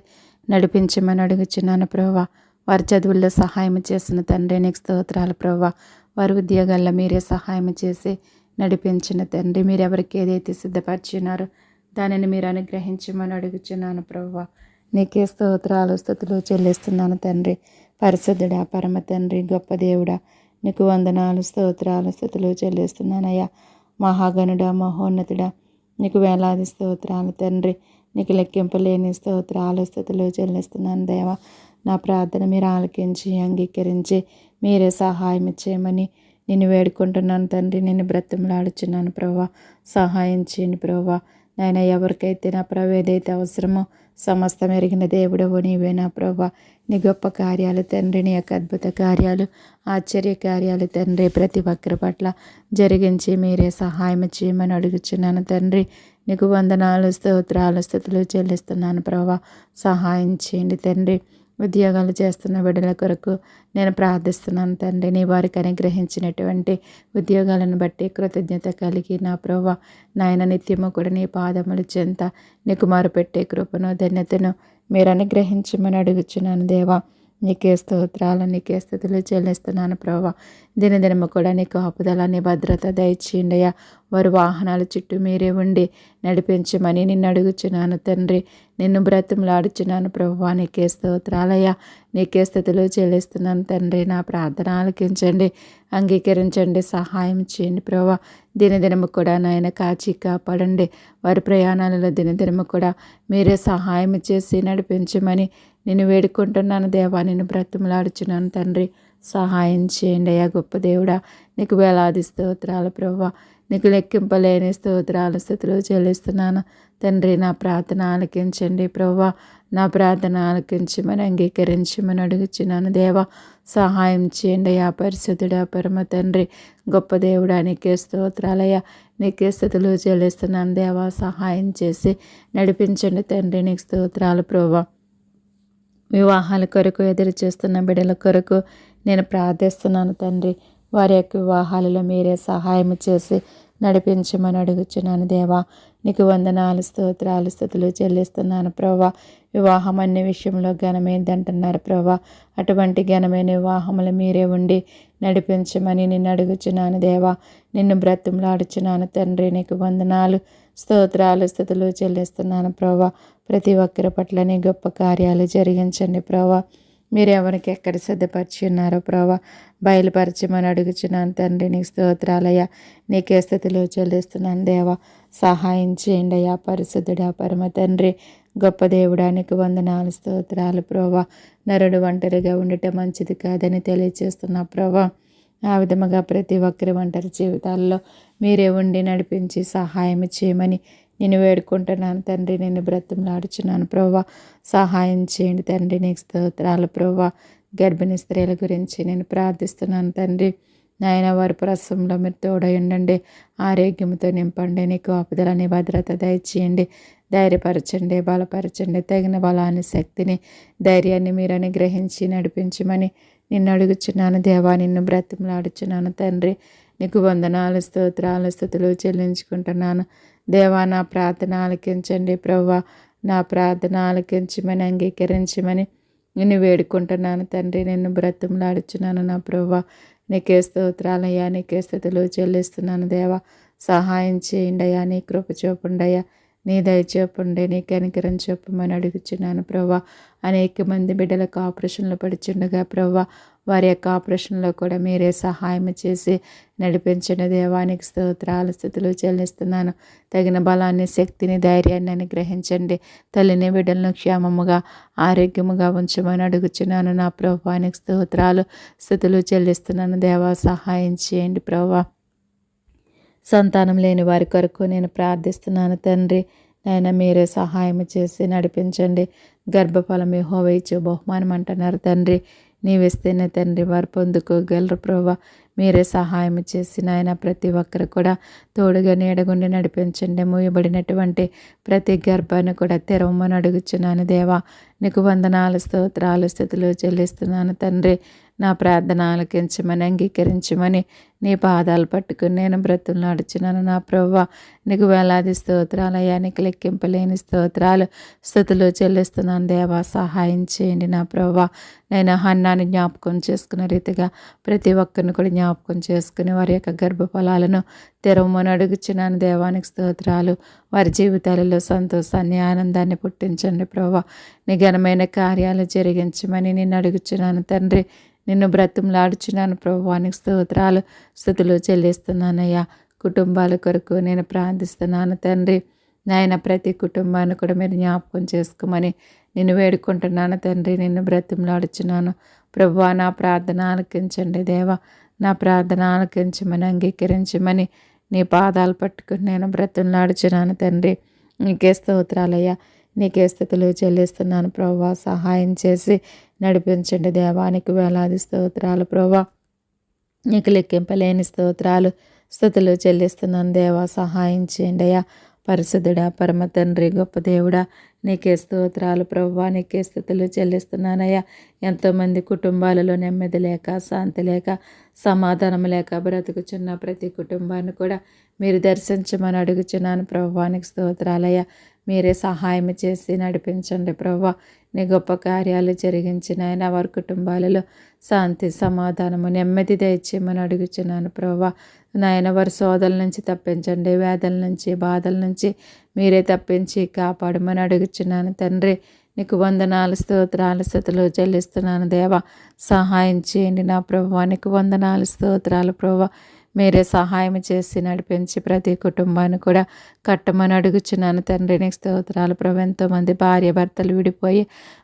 నడిపించమని అడుగుచున్నాను ప్రభా. వారి చదువుల్లో సహాయం చేసిన తండ్రి నీకు స్తోత్రాలు ప్రభా. వారి ఉద్యోగాల్లో మీరే సహాయం చేసి నడిపించిన తండ్రి. మీరు ఎవరికి ఏదైతే సిద్ధపరిచినారో దానిని మీరు అనుగ్రహించమని అడుగుచున్నాను ప్రభా. నీకే స్తోత్రాలు, స్తుతులు చెల్లిస్తున్నాను తండ్రి. పరిశుద్ధుడా, పరమ తండ్రి, గొప్ప దేవుడా, నీకు వందనాలు, స్తోత్రాలు, స్తుతులు చెల్లిస్తున్నానయ్యా. మహాగణుడా, మహోన్నతుడా, నీకు వేలాది స్తోత్రాలు తండ్రి. నీకు లెక్కింపలేని స్తోత్రాలు, స్తుతులు చెల్లిస్తున్నాను దేవా. నా ప్రార్థన మీరు ఆలకించి అంగీకరించి మీరే సహాయం చేయమని నిన్ను వేడుకుంటున్నాను తండ్రి. నిన్ను బ్రతిమలాడుచున్నాను ప్రభా. సహాయం చేయండి ప్రభా. నాయన ఎవరికైతే నా ప్రభు ఏదైతే అవసరమో సమస్తం ఎరిగిన దేవుడవు నీవే నా ప్రభా. నీ గొప్ప కార్యాలు తండ్రి, నీ యొక్క అద్భుత కార్యాలు, ఆశ్చర్య కార్యాలు తండ్రి ప్రతి ఒక్కరి పట్ల జరిగించి మీరే సహాయం చేయమని అడుగుచున్నాను తండ్రి. నీకు వందనాలు, స్తోత్రాలు, స్తుతులు చెల్లిస్తున్నాను ప్రభా. సహాయం చేయండి తండ్రి. ఉద్యోగాలు చేస్తున్న బిడ్డల కొరకు నేను ప్రార్థిస్తున్నాను తండ్రి. నీ వారికి అనుగ్రహించినటువంటి ఉద్యోగాలను బట్టి కృతజ్ఞత కలిగి నా ప్రభా నాయన నిత్యము కూడా నీ పాదములు చెంత నీకు మొరపెట్టే కృపను ధన్యతను మీరు అనుగ్రహించమని అడుగుచున్నాను దేవా. నీకే స్తోత్రాలు, నీకే స్తుతులు చెల్లిస్తున్నాను ప్రభా. దినదినము కూడా నీ కాపుదల, నీ భద్రత దయచేయండియా. వారి వాహనాల చుట్టూ మీరే ఉండి నడిపించమని నిన్ను అడుగుచున్నాను తండ్రి. నిన్ను బ్రతిమలాడుచున్నాను ప్రభువా. నీకే స్తోత్రాలయ్యా. నీకే స్తుతులు చెల్లిస్తున్నాను తండ్రి. నా ప్రార్థన ఆలకించండి, అంగీకరించండి, సహాయం చేయండి ప్రభా. దినదినము కూడా నాయన కాచి కాపాడండి. వారి ప్రయాణాలలో దినదినము కూడా మీరే సహాయం చేసి నడిపించమని నేను వేడుకుంటున్నాను దేవా. నిన్ను బ్రతిమలాడుచున్నాను తండ్రి. సహాయం చేయండి అయ్యా. గొప్ప దేవుడా, నీకు వేలాది స్తోత్రాలు ప్రభా. నీకు లెక్కింపలేని స్తోత్రాలు, స్తుతులు చెల్లిస్తున్నాను తండ్రి. నా ప్రార్థన ఆలకించండి ప్రభా. నా ప్రార్థన ఆలకించమని అంగీకరించమని అడుగుచున్నాను దేవా. సహాయం చేయండి అయ్యా. పరిశుద్ధుడా, పరమ తండ్రి, గొప్ప దేవుడా, నీకే స్తోత్రాలయ్యా. నీకే స్తుతులు చెల్లిస్తున్నాను దేవా. సహాయం చేసి నడిపించండి తండ్రి. నీకు స్తోత్రాలు ప్రభా. వివాహాల కొరకు ఎదురు చూస్తున్న బిడ్డల కొరకు నేను ప్రార్థిస్తున్నాను తండ్రి. వారి యొక్క వివాహాలలో మీరే సహాయం చేసి నడిపించమని అడుగుచున్నాను దేవా. నీకు వందనాలు, స్తోత్రాలు, స్తుతులు చెల్లిస్తున్నాను ప్రభా. వివాహం అన్ని విషయంలో ఘనమైందంటున్నారు ప్రభా. అటువంటి ఘనమైన వివాహములు మీరే ఉండి నడిపించమని నిన్ను అడుగుచున్నాను దేవా. నిన్ను బ్రతిమలాడుచున్నాను తండ్రి. నీకు వందనాలు, స్తోత్రాలు, స్తుతులు చెల్లిస్తున్నాను ప్రభా. ప్రతి ఒక్కరి పట్ల నీ గొప్ప కార్యాలు జరిగించండి ప్రభా. మీరు ఎవరికి ఎక్కడ సిద్ధపరిచి ఉన్నారో ప్రభా బయలుపరచమని అడుగుచున్నాను తండ్రి. నీకు స్తోత్రాలయ్యా. నీకే స్థితిలో చెల్లిస్తున్నాను దేవా. సహాయం చేయండి అయ్యా. పరిశుద్ధుడా, పరమ తండ్రి, గొప్ప దేవుడా, నీకు వందనాలు, స్తోత్రాలు ప్రభా. నరుడు ఒంటరిగా ఉండటం మంచిది కాదని తెలియజేస్తున్నా ప్రభా. ఆ విధముగా ప్రతి ఒక్కరి ఒంటరి జీవితాల్లో మీరే ఉండి నడిపించి సహాయం చేయమని నేను వేడుకుంటున్నాను తండ్రి. నేను బ్రతిమలాడుచున్నాను ప్రభువా, సహాయం చేయండి తండ్రి. నీకు స్తోత్రాలు ప్రభువా. గర్భిణీ స్త్రీల గురించి నేను ప్రార్థిస్తున్నాను తండ్రి. నాయన వారి ప్రసవంలో మీరు తోడై ఉండండి, ఆరోగ్యంతో నింపండి, నీకు ఆపుదలని భద్రత దయచేయండి, ధైర్యపరచండి, బలపరచండి, తగిన బలాన్ని, శక్తిని, ధైర్యాన్ని మీరు అనుగ్రహించి నడిపించమని నిన్ను అడుగుచున్నాను దేవా. నిన్ను బ్రతిమలాడుచున్నాను తండ్రి. నీకు వందనాలు, స్తోత్రాలు, స్తుతులు చెల్లించుకుంటున్నాను దేవా. నా ప్రార్థన ఆలకించండి ప్రభువా. నా ప్రార్థన ఆలకించమని, అంగీకరించమని నిన్ను వేడుకుంటున్నాను తండ్రి. నిన్ను బ్రతిమలాడుచున్నాను నా ప్రభువా. నీకే స్తోత్రాలయ్యా, నీకే స్తుతులు చెల్లిస్తున్నాను దేవా. సహాయం చేయండి అయ్యా, నీ కృప చూపండి, నీ దయ చూపండి, నీ కనికరం చూపమని అడుగుచున్నాను ప్రభా. అనేక మంది బిడ్డలకు ఆపరేషన్లు పడుచుండగా ప్రభా, వారి యొక్క ఆపరేషన్లో కూడా మీరే సహాయం చేసి నడిపించిన దేవానికి స్తోత్రాలు, స్తుతులు చెల్లిస్తున్నాను. తగిన బలాన్ని, శక్తిని, ధైర్యాన్ని అనుగ్రహించండి. తల్లిని బిడ్డలను క్షేమముగా, ఆరోగ్యముగా ఉంచమని అడుగుచున్నాను నా ప్రభువానికి స్తోత్రాలు, స్తుతులు చెల్లిస్తున్నాను దేవా. సహాయం చేయండి ప్రభా. సంతానం లేని వారి కొరకు నేను ప్రార్థిస్తున్నాను తండ్రి. నాయన మీరే సహాయం చేసి నడిపించండి. గర్భఫలం యెహోవా ఇచ్చు బహుమానం అంటున్నారు తండ్రి. నీవిస్తేనే తండ్రి వారు పొందుకోగలరు ప్రభా. మీరే సహాయం చేసి నాయన ప్రతి ఒక్కరు కూడా తోడుగా నీడగుండి నడిపించండి. మూయబడినటువంటి ప్రతి గర్భాన్ని కూడా తెరవమని అడుగుచున్నాను దేవా. నీకు వందనాలు, స్తోత్రాలు, స్తుతులు చెల్లిస్తున్నాను తండ్రి. నా ప్రార్థన ఆలకించమని, అంగీకరించమని నీ పాదాలు పట్టుకుని నేను బ్రతులాడుచున్నాను నా ప్రభువా. నీకు వేలాది స్తోత్రాలయ్యా, నీకు లెక్కింపలేని స్తోత్రాలు, స్తుతులు చెల్లిస్తున్నాను దేవా. సహాయం చేయండి నా ప్రభువా. నేను హన్నాని జ్ఞాపకం చేసుకున్న రీతిగా ప్రతి ఒక్కరిని కూడా జ్ఞాపకం చేసుకుని వారి యొక్క గర్భఫలాలను తెరవమని అడుగుచున్నాను దేవానికి స్తోత్రాలు. వారి జీవితాలలో సంతోషాన్ని, ఆనందాన్ని పుట్టించండి ప్రభువా. నీ ఘనమైన కార్యాలు జరిగించమని నిన్ను అడుగుచున్నాను తండ్రి. నిన్ను బ్రతిమలాడుచున్నాను ప్రభువానికి స్తోత్రాలు, స్తుతులు చెల్లిస్తున్నానయ్యా. కుటుంబాల కొరకు నేను ప్రార్థిస్తున్నాను తండ్రి. నాయన ప్రతి కుటుంబాన్ని కూడా మీరు జ్ఞాపకం చేసుకోమని నిన్ను వేడుకుంటున్నాను తండ్రి. నిన్ను బ్రతిమలాడుచున్నాను ప్రభువా. నా ప్రార్థన ఆలకించండి దేవా. నా ప్రార్థన ఆలకించమని, అంగీకరించమని నీ పాదాలు పట్టుకుని నేను బ్రతిమలాడుచున్నాను తండ్రి. నీకే స్తోత్రాలయ్యా, నీకే స్తుతులు చెల్లిస్తున్నాను ప్రభువా. సహాయం చేసి నడిపించండి దేవానికి వేలాది స్తోత్రాలు ప్రభువా. నీకు లెక్కింపలేని స్తోత్రాలు, స్తుతులు చెల్లిస్తున్నాను దేవా. సహాయం చేయండి అయ్యా. పరిశుద్ధుడా, పరమ తండ్రి, గొప్ప దేవుడా, నీకే స్తోత్రాలు ప్రభువా. నీకే స్తుతులు చెల్లిస్తున్నానయ్యా. ఎంతోమంది కుటుంబాలలో నెమ్మది లేక, శాంతి లేక, సమాధానం లేక బ్రతుకుచున్న ప్రతి కుటుంబాన్ని కూడా మీరు దర్శించమని అడుగుచున్నాను ప్రభువానికి స్తోత్రాలయ్యా. మీరే సహాయం చేసి నడిపించండి ప్రభువా. నీ గొప్ప కార్యాలు జరిగించిన ఆయన వారి కుటుంబాలలో శాంతి, సమాధానము, నెమ్మది దయచేయమని అడుగుచున్నాను ప్రభువా. నాయన వారి శోధల నుంచి తప్పించండి, వ్యాధుల నుంచి, బాధల నుంచి మీరే తప్పించి కాపాడమని అడుగుచున్నాను తండ్రి. నీకు వందనాలు, స్తోత్రాలు, స్తుతులు చెల్లిస్తున్నాను దేవా. సహాయం చేయండి నా ప్రభువా. నీకు వందనాలు, స్తోత్రాలు ప్రభువా. మీరే సహాయం చేసి నడిపించి ప్రతి కుటుంబాన్ని కూడా కట్టమని అడుగుచున్నాను తండ్రి. నీకు స్తోత్రాలు ప్రభు. ఎంతోమంది భార్య భర్తలు విడిపోయి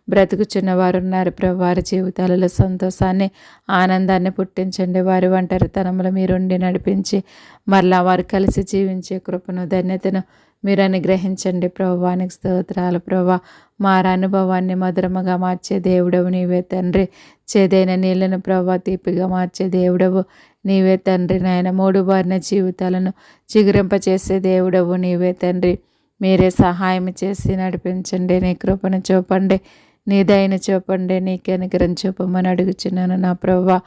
బ్రతుకుచున్న వారు ఉన్నారు ప్రభు. వారి జీవితాలలో సంతోషాన్ని, ఆనందాన్ని పుట్టించండి. వారి ఒంటరితనంలో మీరుండి నడిపించి మరలా వారు కలిసి జీవించే కృపను, ధన్యతను మీరు అనుగ్రహించండి ప్రభువానికి స్తోత్రాలు ప్రభా. మార అనుభవాన్ని మధురముగా మార్చే దేవుడవు నీవే తండ్రి. చేదైన నీళ్లను ప్రభా తీపిగా మార్చే దేవుడవు నీవే తండ్రి. నాయన మూడుబారిన జీవితాలను చిగురింపచేసే దేవుడవు నీవే తండ్రి. మీరే సహాయం చేసి నడిపించండి. నీ కృపను చూపండి, నీ దయను చూపండి, నీ కనికరం చూపమని అడుగుచున్నాను నా ప్రభువా.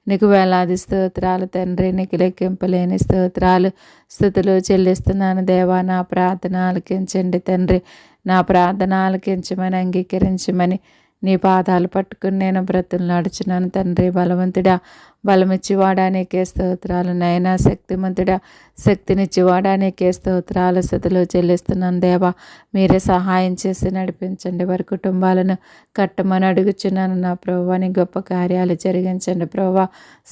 నీకు వేలాది స్తోత్రాలు తండ్రి. నీకు లెక్కింపలేని స్తోత్రాలు, స్తుతులు చెల్లిస్తున్నాను దేవా. నా ప్రార్థన ఆలకించండి తండ్రి. నా ప్రార్థన ఆలకించమని, అంగీకరించమని నీ పాదాలు పట్టుకుని నేను బ్రతులాడుచున్నాను తండ్రి. బలవంతుడా, బలమిచ్చివాడా నీకే స్తోత్రాలు. నైనా శక్తిమంతుడా, శక్తినిచ్చివాడా నీకే స్తోత్రాలు, స్తుతులు చెల్లిస్తున్నాను దేవా. మీరే సహాయం చేసి నడిపించండి. వారి కుటుంబాలను కట్టమని అడుగుచున్నాను నా ప్రభువా. నీ గొప్ప కార్యాలు జరిగించండి ప్రభువా.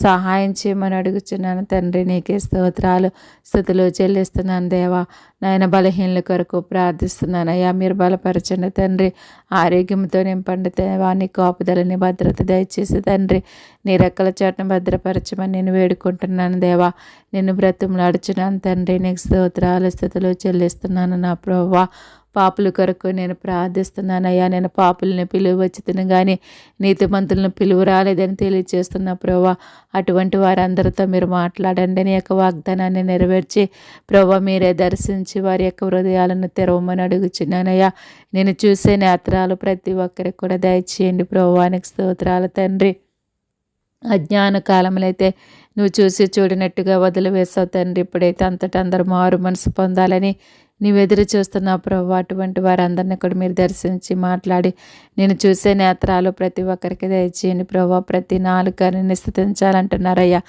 సహాయం చేయమని అడుగుచున్నాను తండ్రి. నీకే స్తోత్రాలు, స్తుతులు చెల్లిస్తున్నాను దేవా. నాయన బలహీనల కొరకు ప్రార్థిస్తున్నాను అయ్యా. మీరు బలపరచండి తండ్రి. ఆరోగ్యంతో నింపండి దేవా. నీ కాపుదలని భద్రత దయచేసి తండ్రి. నీ రెక్కల చాటును భద్రపరచమని నేను వేడుకుంటున్నాను దేవా. నిన్ను బ్రతిమలాడుచున్నాను తండ్రి. నీకు స్తోత్రాలు స్తుతులు చెల్లిస్తున్నాను నా ప్రభువా. పాపుల కొరకు నేను ప్రార్థిస్తున్నానయ్యా. నేను పాపుల్ని పిలువచ్చుతును కానీ నీతిమంతులను పిలువ రాలేదని తెలియజేస్తున్నా ప్రభువా. అటువంటి వారందరితో మీరు మాట్లాడండి. నీ యొక్క వాగ్దానాన్ని నెరవేర్చి ప్రభువా మీరే దర్శించి వారి యొక్క హృదయాలను తెరవమని అడుగుచున్నానయ్యా. నేను చూసే నేత్రాలు ప్రతి ఒక్కరికి కూడా దయచేయండి ప్రభువానికి స్తోత్రాలు తండ్రి. అజ్ఞాన కాలంలో అయితే నువ్వు చూసి చూడనట్టుగా వదిలివేసావు తండ్రి. ఇప్పుడైతే అంతటా అందరూ మారు మనసు పొందాలని నీవు ఎదురు చూస్తున్నావు ప్రభు. అటువంటి వారందరినీ కూడా మీరు దర్శించి మాట్లాడి నేను చూసే నేత్రాలు ప్రతి ఒక్కరికి దయచేయండి ప్రభు. ప్రతి నాలుకని నిస్తుతించాలంటున్నారయ్యా.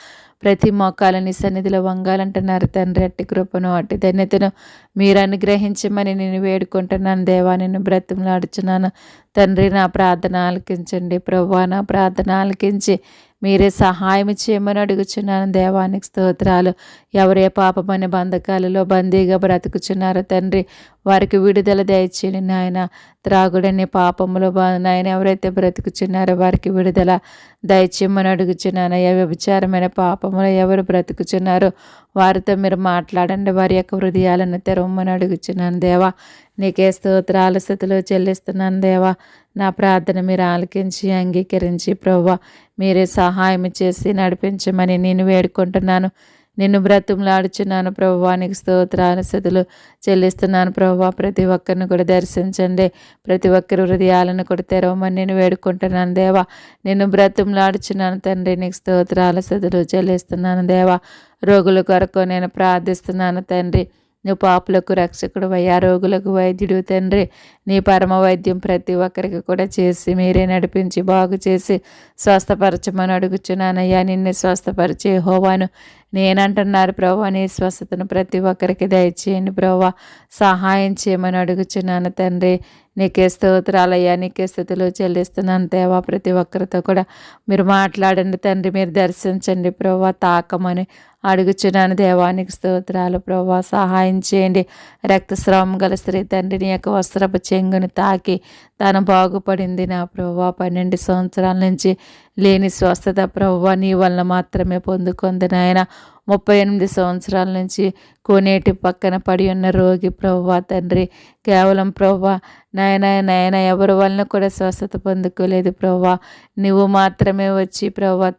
ప్రతి మోకాలని సన్నిధిలో వంగాలంటున్నారు తండ్రి. అట్టి కృపను అట్టి ధన్యతను మీరు అనుగ్రహించమని నేను వేడుకుంటున్నాను దేవా. నిన్ను బ్రతిమలాడుచున్నాను తండ్రి. నా ప్రార్థన ఆలకించండి ప్రభు. నా ప్రార్థన ఆలకించి మీరే సహాయం చేయమని అడుగుచున్నాను దేవానికి స్తోత్రాలు. ఎవరే పాపమనే బంధకాలలో బందీగా బ్రతుకుచున్నారో తండ్రి వారికి విడుదల దయచేయండి నాయన. త్రాగుడనే పాపములో నాయన ఎవరైతే బ్రతుకుచున్నారో వారికి విడుదల దయచేయమని అడుగుచున్నాను. వ్యభిచారమైన పాపములో ఎవరు బ్రతుకుచున్నారో వారితో మీరు మాట్లాడండి. వారి యొక్క హృదయాలను తెరవమని అడుగుచున్నాను దేవా. నీకే స్తోత్రాలు స్తుతులు చెల్లిస్తున్నాను దేవా. నా ప్రార్థన మీరు ఆలకించి అంగీకరించి ప్రభువా మీరే సహాయం చేసి నడిపించమని నేను వేడుకుంటున్నాను. నిన్ను బ్రతిమలాడుచున్నాను ప్రభువా. నీకు స్తోత్రాలు స్తుతులు చెల్లిస్తున్నాను ప్రభువా. ప్రతి ఒక్కరిని కూడా దర్శించండి. ప్రతి ఒక్కరి హృదయాలను కూడా తెరవమని నేను వేడుకుంటున్నాను దేవా. నిన్ను బ్రతిమలాడుచున్నాను తండ్రి. నీకు స్తోత్రాలు స్తుతులు చెల్లిస్తున్నాను దేవా. రోగుల కొరకు నేను ప్రార్థిస్తున్నాను తండ్రి. నువ్వు పాపులకు రక్షకుడు అయ్యా, రోగులకు వైద్యుడు తండ్రి. నీ పరమ వైద్యం ప్రతి ఒక్కరికి కూడా చేసి మీరే నడిపించి బాగు చేసి స్వస్థపరచమని అడుగుచున్నానయ్యా. నిన్ను స్వస్థపరిచే యెహోవాను నేనంటున్నారు ప్రభు. నీ స్వస్థతను ప్రతి ఒక్కరికి దయచేయండి ప్రభు. సహాయం చేయమని అడుగుచున్నాను తండ్రి. నీకే స్తోత్రాలయ్యా. నీకే స్తుతులు చెల్లిస్తున్నాను దేవా. ప్రతి ఒక్కరితో కూడా మీరు మాట్లాడండి తండ్రి. మీరు దర్శించండి ప్రభు. తాకమని అడుగుచున్నాను దేవానికి స్తోత్రాలు ప్రభు. సహాయం చేయండి. రక్తస్రావం గల స్త్రీ తండ్రి నీ యొక్క వస్త్రపు చెంగుని తాకి తను బాగుపడింది నా ప్రభు. 12 సంవత్సరాల నుంచి లేని స్వస్థత ప్రభు నీ వలన మాత్రమే పొందుకుంది నాయన. 38 సంవత్సరాల నుంచి కోనేటి పక్కన పడి ఉన్న రోగి ప్రభువా తండ్రి. కేవలం ప్రభువా నాయన ఎవరి వలన కూడా స్వస్థత పొందుకోలేదు ప్రభువా. నువ్వు మాత్రమే వచ్చి ప్రభువా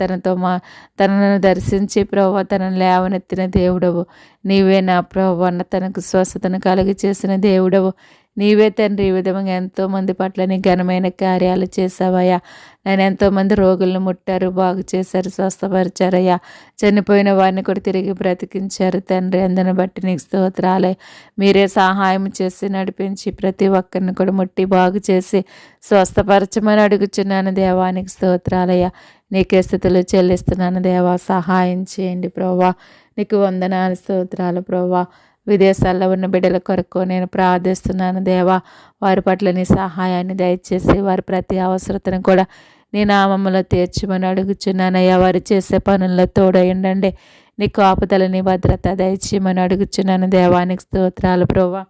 తనను దర్శించి ప్రభువా తనను లేవనెత్తిన దేవుడవు నీవే నా ప్రభువా. తనకు స్వస్థతను కలుగ చేసిన దేవుడవు నీవే తండ్రి. ఈ విధంగా ఎంతోమంది పట్ల నీ ఘనమైన కార్యాలు చేసావయ్యా. నేను ఎంతోమంది రోగులను ముట్టారు, బాగు చేశారు, స్వస్థపరిచారయ్యా. చనిపోయిన వారిని కూడా తిరిగి బ్రతికించారు తండ్రి. అందుని బట్టి నీకు స్తోత్రాలే. మీరే సహాయం చేసి నడిపించి ప్రతి ఒక్కరిని కూడా ముట్టి బాగు చేసి స్వస్థపరచమని అడుగుచున్నాను దేవానికి స్తోత్రాలయ్యా. నీకే స్థితులు చెల్లిస్తున్నాను దేవా. సహాయం చేయండి ప్రభా. నీకు వందనాలు స్తోత్రాలు ప్రభా. విదేశాల్లో ఉన్న బిడ్డల కొరకు నేను ప్రార్థిస్తున్నాను దేవా. వారి పట్ల నీ సహాయాన్ని దయచేసి వారి ప్రతి అవసరతను కూడా నీ నామములో తీర్చమని అడుగుచున్నానయ్యా. వారు చేసే పనుల్లో తోడయండి. నీ కాపుదల నీ భద్రత దయచేయమని అడుగుచున్నాను దేవానికి స్తోత్రాలు ప్రభా.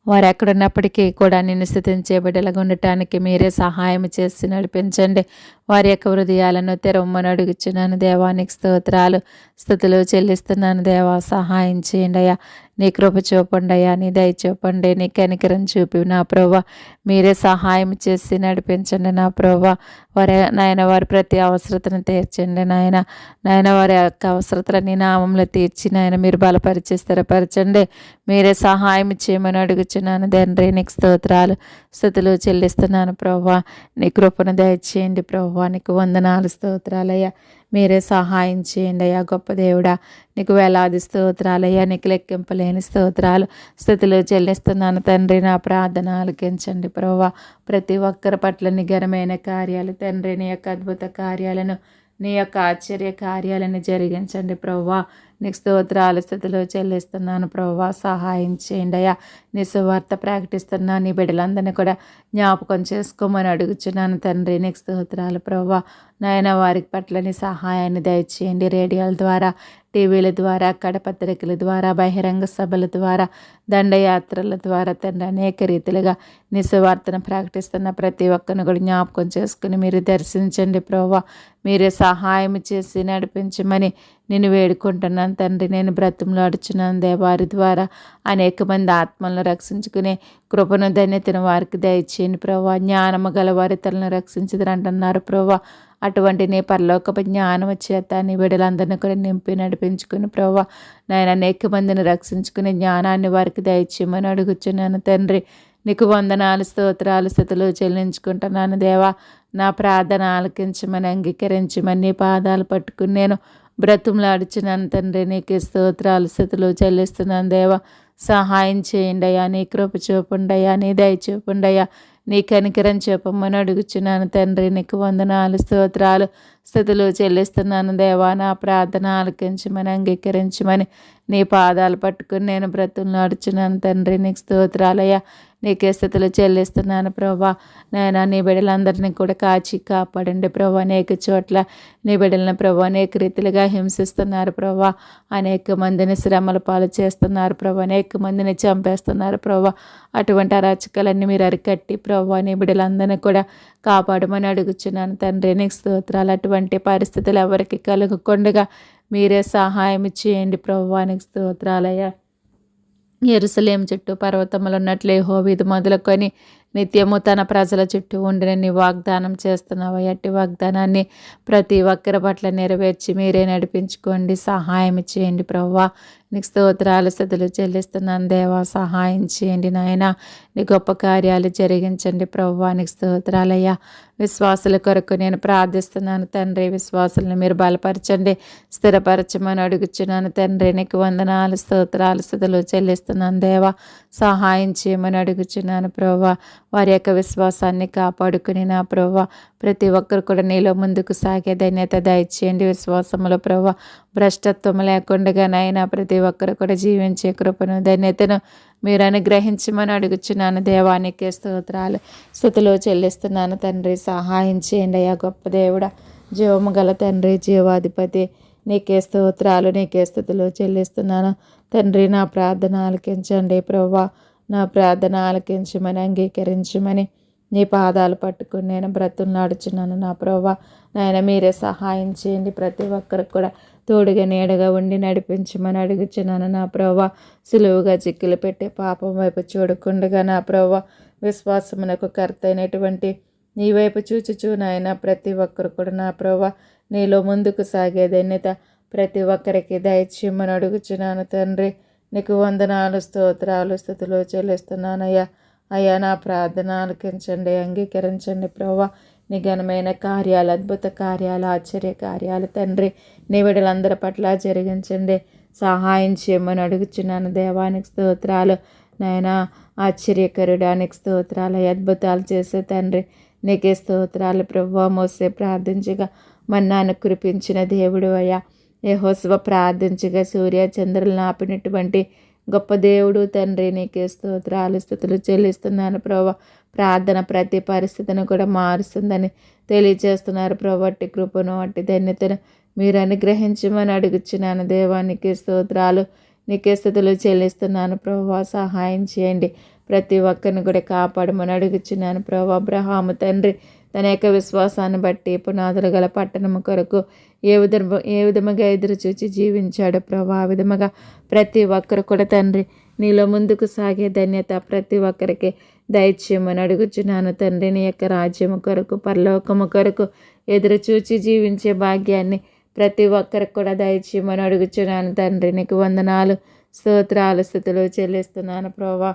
వారు ఎక్కడున్నప్పటికీ కూడా నిన్ను స్తుతించే బిడ్డలుగా ఉండటానికి మీరే సహాయం చేసి నడిపించండి. వారి యొక్క హృదయాలను తెరవమని అడుగుచున్నాను దేవానికి స్తోత్రాలు స్తుతులు చెల్లిస్తున్నాను దేవా. సహాయం చేయండి అయ్యా. నీ కృప చూపండి అయ్యా. నీ దయ చూపండి. నీ కనికరం చూపి నా ప్రభా మీరే సహాయం చేసి నడిపించండి నా ప్రభా. వారి ప్రతి అవసరతను తీర్చండి నాయన వారి యొక్క అవసరతను నీ నామంలో తీర్చి నాయన మీరు బలపరిచి స్థిరపరచండి. మీరే సహాయం చేయమని అడుగుచున్నాను తండ్రి. నీకు స్తోత్రాలు స్తుతులు చెల్లిస్తున్నాను ప్రభా. నీ కృపను దయచేయండి ప్రభా. నీకు వందనాలు స్తోత్రాలయ్యా. మీరే సహాయం చేయండి అయ్యా. గొప్ప దేవుడా నీకు వేలాది స్తోత్రాలయ్యా. నీకు లెక్కింపలేని స్తోత్రాలు స్థుతులు చెల్లిస్తున్నాను తండ్రి. నా ప్రార్థన ఆలకించండి ప్రభా. ప్రతి ఒక్కరి పట్ల నిఘనమైన కార్యాలు తండ్రి నీ యొక్క అద్భుత కార్యాలను నీ యొక్క ఆశ్చర్య కార్యాలను జరిగించండి ప్రభువా. నీకు స్తోత్రాలు స్థుతులు చెల్లిస్తున్నాను ప్రభువా. సహాయం చేయండి అయ్యా. నీ సువార్త ప్రకటిస్తున్నా నీ బిడ్డలందరినీ కూడా జ్ఞాపకం చేసుకోమని అడుగుచున్నాను తండ్రి. నీకు స్తోత్రాలు ప్రభువా. నాయన వారి పట్ల నీ సహాయాన్ని దయచేయండి. రేడియోల ద్వారా, టీవీల ద్వారా, కడపత్రికల ద్వారా, బహిరంగ సభల ద్వారా, దండయాత్రల ద్వారా తండ్రి అనేక రీతిలుగా నీ సువార్తను ప్రకటిస్తున్న ప్రతి ఒక్కరిని కూడా జ్ఞాపకం చేసుకుని మీరు దర్శించండి ప్రభువా. మీరే సహాయం చేసి నడిపించమని నేను వేడుకుంటున్నాను తండ్రి. నేను బ్రతిమలాడుచున్నాను దేవారి ద్వారా అనేక మంది ఆత్మలను రక్షించుకునే కృపను ధన్యతను వారికి దయచేయండి ప్రభువా. జ్ఞానము గల వారి తలను రక్షించదురు అంటున్నారు ప్రభువా. అటువంటి నీ పరలోకపు జ్ఞానం చేత నీ బిడ్డలందరినీ కూడా నింపి నడిపించుకుని ప్రభువా నాయన అనేక మందిని రక్షించుకునే జ్ఞానాన్ని వారికి దయచేయమని అడుగుచున్నాను తండ్రి. నీకు వందనాలు, స్తోత్రాలు, స్థుతులు చెల్లించుకుంటున్నాను దేవా. నా ప్రార్థన ఆలకించమని, అంగీకరించమని నీ పాదాలు పట్టుకుని నేను బ్రతుములాడుచున్నాను తండ్రి. నీకు స్తోత్రాలు, స్థుతులు చెల్లిస్తున్నాను దేవా. సహాయం చేయండి అయ్యా, నీ కృప చూపుండయ్యా, నీ దయ చూపుండయ్యా, నీ కనికరం చూపమని అడుగుచున్నాను తండ్రి. నీకు వందనాలు, స్తోత్రాలు, స్థుతులు చెల్లిస్తున్నాను దేవా. నా ప్రార్థన ఆలకించమని, అంగీకరించమని నీ పాదాలు పట్టుకుని నేను బ్రతుములాడుచున్నాను తండ్రి. నీకు స్తోత్రాలయ్యా, నీకే స్థుతులు చెల్లిస్తున్నాను ప్రభా. నాయన నీ బిడ్డలందరినీ కూడా కాచి కాపాడండి ప్రభా. అనేక చోట్ల నీ బిడ్డలను ప్రభా అనేక రీతిలుగా హింసిస్తున్నారు ప్రభా. అనేక మందిని శ్రమల పాలు చేస్తున్నారు ప్రభా. అనేక మందిని చంపేస్తున్నారు ప్రభా. అటువంటి అరాచకాలన్నీ మీరు అరికట్టి ప్రభా నీ బిడ్డలందరినీ కూడా కాపాడమని అడుగుచున్నాను తండ్రి. నీకు స్తోత్రాలు. అటువంటి పరిస్థితులు ఎవరికి కలగకుండా మీరే సహాయం చేయండి ప్రభా. నీకు స్తోత్రాలయ్యా. యెరూషలేము చుట్టూ పర్వతములు ఉన్నట్లే యెహోవా ఇది మొదలుకొని నిత్యము తన ప్రజల చుట్టూ ఉండిన నీ వాగ్దానం చేస్తున్నావు. అట్టి వాగ్దానాన్ని ప్రతి ఒక్కరి పట్ల నెరవేర్చి మీరే నడిపించుకోండి, సహాయం చేయండి ప్రభువా. నీకు స్తోత్రాలు, స్తుతులు చెల్లిస్తున్నాను దేవా. సహాయం చేయండి నాయన. నీ గొప్ప కార్యాలు జరిగించండి ప్రభువా. నీకు స్తోత్రాలయ్యా. విశ్వాసుల కొరకు నేను ప్రార్థిస్తున్నాను తండ్రి. విశ్వాసులను మీరు బలపరచండి, స్థిరపరచమని అడుగుచున్నాను తండ్రి. నీకు వందనాలు, స్తోత్రాలు, స్తుతులు చెల్లిస్తున్నాను దేవా. సహాయం చేయమని అడుగుచున్నాను ప్రభువా. వారి యొక్క విశ్వాసాన్ని కాపాడుకుని నా ప్రభువా ప్రతి ఒక్కరు కూడా నీలో ముందుకు సాగే ధన్యత దయచేయండి. విశ్వాసములో ప్రభువా భ్రష్టత్వం లేకుండా నాయన ప్రతి ఒక్కరు కూడా జీవించే కృపను ధన్యతను మీరు అనుగ్రహించమని అడుగుచున్నాను దేవానికే స్తోత్రాలు, స్తుతులు చెల్లిస్తున్నాను తండ్రి. సహాయం చేయండి అయ్యా గొప్ప దేవుడా, జీవము గల తండ్రి, జీవాధిపతి. నీకే స్తోత్రాలు, నీకే స్తుతులు చెల్లిస్తున్నాను తండ్రి. నా ప్రార్థన ఆలకించండి ప్రభువా. నా ప్రార్థన ఆలకించమని, అంగీకరించమని నీ పాదాలు పట్టుకుని నేను బ్రతులాడుచున్నాను నా ప్రభువా. నాయన మీరే సహాయం చేయండి. ప్రతి ఒక్కరికి కూడా తోడుగా నీడగా ఉండి నడిపించమని అడుగుచున్నాను నా ప్రభువా. సులువుగా చిక్కులు పెట్టే పాపం వైపు చూడకుండగా నా ప్రభువా విశ్వాసమునకు కర్త అయినటువంటి నీ వైపు చూచుచూ నాయన ప్రతి ఒక్కరు కూడా నా ప్రభువా నీలో ముందుకు సాగే ధన్యత ప్రతి ఒక్కరికి దయచేయమని అడుగుచున్నాను తండ్రి. నీకు వందనాలు, స్తోత్రాలు, స్తుతులు చెల్లిస్తున్నానయ్యా. అయ్యా నా ప్రార్థన ఆలకించండి, అంగీకరించండి ప్రభువా. నీ ఘనమైన కార్యాలు, అద్భుత కార్యాలు, ఆశ్చర్య కార్యాలు తండ్రి నీ బిడ్డలందరి పట్ల జరిగించండి, సహాయం చేయమని అడుగుచున్నాను దేవానికి స్తోత్రాలు. నాయన ఆశ్చర్యకరుడానికి స్తోత్రాలు, అద్భుతాలు చేసే తండ్రి నీకే స్తోత్రాలు ప్రభువా. మోసే ప్రార్థించగా మన్నాను కురిపించిన దేవుడు అయ్యా. యెహోషువ ప్రార్థించగా సూర్య చంద్రులను ఆపినటువంటి గొప్ప దేవుడు తండ్రి నీకే స్తోత్రాలు, స్తుతులు చెల్లిస్తున్నాను ప్రభువా. ప్రార్థన ప్రతి పరిస్థితిని కూడా మారుస్తుందని తెలియజేస్తున్నారు ప్రభువా. అట్టి కృపను, అట్టి ధన్యతను మీరు అనుగ్రహించమని అడుగుచున్నాను దేవానికి స్తోత్రాలు, నీకే స్తుతులు చెల్లిస్తున్నాను ప్రభువా. సహాయం చేయండి, ప్రతి ఒక్కరిని కూడా కాపాడమని అడుగుచున్నాను ప్రభువా. అబ్రహాము తండ్రి తన యొక్క విశ్వాసాన్ని బట్టి పునాదులు గల పట్టణము కొరకు ఏ విధముగా ఎదురు చూచి జీవించాడు ప్రభా. ఆ విధముగా ప్రతి ఒక్కరు కూడా తండ్రి నీలో ముందుకు సాగే ధన్యత ప్రతి ఒక్కరికి దయచేయమని అడుగుచున్నాను తండ్రి. నీ యొక్క రాజ్యము కొరకు, పరలోకము కొరకు ఎదురు చూచి జీవించే భాగ్యాన్ని ప్రతి ఒక్కరికి కూడా దయచేయమని అడుగుచున్నాను తండ్రి. నీకు వందనాలు, స్తోత్రాలు, స్తుతులు చెల్లిస్తున్నాను ప్రభా.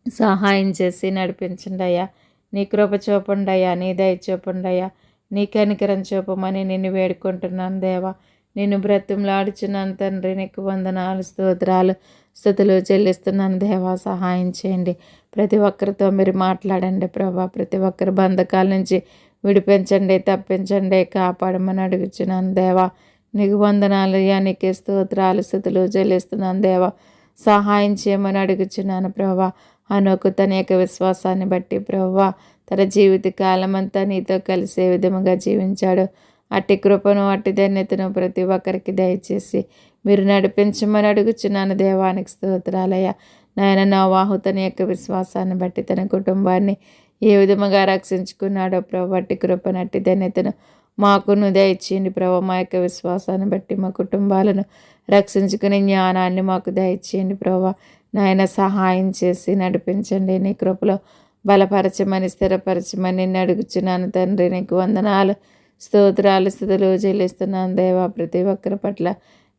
సహాయం చేసి నడిపించండి అయ్యా. నీ కృప చూపండి అయ్యా, నీ దయ చూపండి అయ్యా, నీ కనికరం చూపమని నిన్ను వేడుకుంటున్నాను దేవా. నిన్ను బ్రతిమలాడుచున్నాను తండ్రి. నీకు వందనాలు, స్తోత్రాలు, స్తుతులు చెల్లిస్తున్నాను దేవా. సహాయం చేయండి, ప్రతి ఒక్కరితో మీరు మాట్లాడండి ప్రభా. ప్రతి ఒక్కరి బంధకాల నుంచి విడిపించండి, తప్పించండి, కాపాడమని అడుగుచున్నాను దేవా. నీకు వందనాలు అయ్యా, నీకే స్తోత్రాలు, స్తుతులు చెల్లిస్తున్నాను దేవా. సహాయం చేయమని అడుగుచున్నాను ప్రభా. హనోకు తన యొక్క విశ్వాసాన్ని బట్టి ప్రభువా తన జీవిత కాలం అంతా నీతో కలిసే విధముగా జీవించాడు. అట్టి కృపను అట్టి ధన్యతను ప్రతి ఒక్కరికి దయచేసి మీరు నడిపించమని అడుగుచున్నాను. దేవానికి స్తోత్రాలయ్యా. నాయన నోవాహు తన యొక్క విశ్వాసాన్ని బట్టి తన కుటుంబాన్ని ఏ విధముగా రక్షించుకున్నాడో ప్రభు అట్టి కృపను అట్టి ధన్యతను మాకును దయచేయండి ప్రభు. మా యొక్క విశ్వాసాన్ని బట్టి మా కుటుంబాలను రక్షించుకునే జ్ఞానాన్ని మాకు దయచేయండి ప్రభు. నాయన సహాయం చేసి నడిపించండి. నీ కృపలో బలపరచమని స్థిరపరచమని నిన్ను అడుగుచున్నాను తండ్రి. నీకు వందనాలు స్తోత్రాలు స్థుతులు చెల్లిస్తున్నాను దేవా. ప్రతి ఒక్కరి పట్ల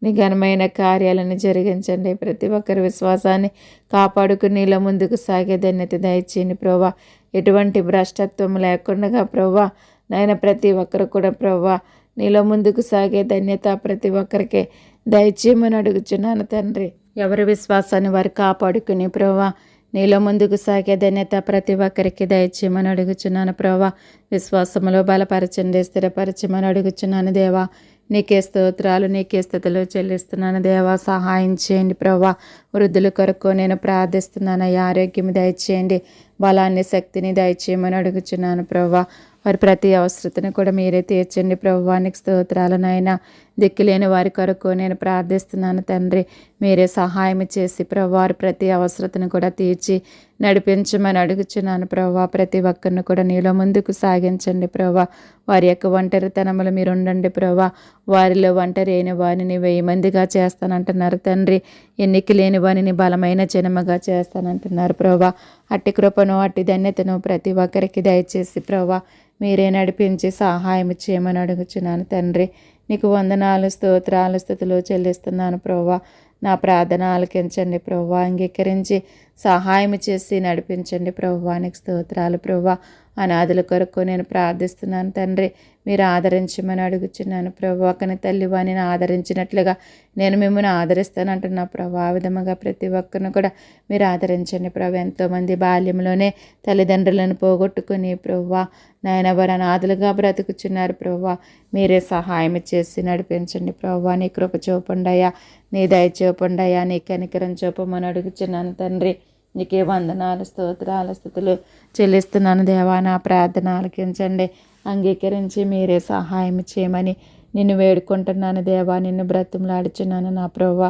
నీ ఘనమైన కార్యాలను జరిగించండి. ప్రతి ఒక్కరి విశ్వాసాన్ని కాపాడుకుని నీలో ముందుకు సాగే ధన్యత దయచేయండి ప్రభా. ఎటువంటి భ్రష్టత్వం లేకుండా ప్రభా నాయన ప్రతి ఒక్కరు కూడా ప్రభా నీలో ముందుకు సాగే ధన్యత ప్రతి ఒక్కరికి దయచేయమని అడుగుచున్నాను తండ్రి. ఎవరి విశ్వాసాన్ని వారు కాపాడుకుని ప్రభా నీలో ముందుకు సాగే ధన్యత ప్రతి ఒక్కరికి దయచేయమని అడుగుచున్నాను ప్రభా. విశ్వాసములో బలపరచండి, స్థిరపరచమని అడుగుచున్నాను దేవా. నీకే స్తోత్రాలు, నీకే స్థుతులు చెల్లిస్తున్నాను దేవా. సహాయం చేయండి ప్రభా. వృద్ధుల కొరకు నేను ప్రార్థిస్తున్నాను. ఆరోగ్యం దయచేయండి, బలాన్ని శక్తిని దయచేయమని అడుగుచున్నాను ప్రభా. వారి ప్రతి అవసరతను కూడా మీరే తీర్చండి ప్రభువానికి స్తోత్రాలు నాయన. దిక్కులేని వారి కొరకు నేను ప్రార్థిస్తున్నాను తండ్రి. మీరే సహాయం చేసి ప్రభు వారి ప్రతి అవసరతను కూడా తీర్చి నడిపించమని అడుగుచున్నాను ప్రభా. ప్రతి ఒక్కరిని కూడా నీలో ముందుకు సాగించండి ప్రభా. వారి యొక్క ఒంటరితనములు మీరు ఉండండి ప్రభా. వారిలో ఒంటరి అయిన వారిని 1000 మందిగా చేస్తానంటున్నారు తండ్రి. ఎన్నిక లేని వారిని బలమైన జనముగా చేస్తానంటున్నారు ప్రభా. అట్టి కృపను అట్టి ధన్యతను ప్రతి ఒక్కరికి దయచేసి ప్రభా మీరే నడిపించి సహాయం చేయమని అడుగుచున్నాను తండ్రి. నీకు వందనాలు స్తోత్రాలు స్థుతులు చెల్లిస్తున్నాను ప్రభా. నా ప్రార్థన ఆలకించండి ప్రభా. అంగీకరించి సహాయం చేసి నడిపించండి ప్రభువానికి స్తోత్రాలు ప్రభా. అనాథుల కొరకు నేను ప్రార్థిస్తున్నాను తండ్రి. మీరు ఆదరించమని అడుగుచున్నాను ప్రభా. కని తల్లి వాణిని ఆదరించినట్లుగా నేను మిమ్మల్ని ఆదరిస్తానంటున్నా ప్రభా. ఆ విధముగా ప్రతి ఒక్కరిని కూడా మీరు ఆదరించండి ప్రభా. ఎంతోమంది బాల్యంలోనే తల్లిదండ్రులను పోగొట్టుకుని ప్రభా నాయన వారు అనాథలుగా బ్రతుకుచున్నారు ప్రభా. మీరే సహాయం చేసి నడిపించండి ప్రభా. నీ కృప చూపండయ్యా, నీ దయ చూపండయ్యా, నీ కనికరం చూపమని అడుగుచున్నాను తండ్రి. నీకే వందనాలు స్తోత్రాలు స్థుతులు చెల్లిస్తున్నాను దేవా. నా ప్రార్థన ఆలకించండి, అంగీకరించి మీరే సహాయం చేయమని నిన్ను వేడుకుంటున్నాను దేవా. నిన్ను బ్రతిమలాడుచున్నాను నా ప్రభువా.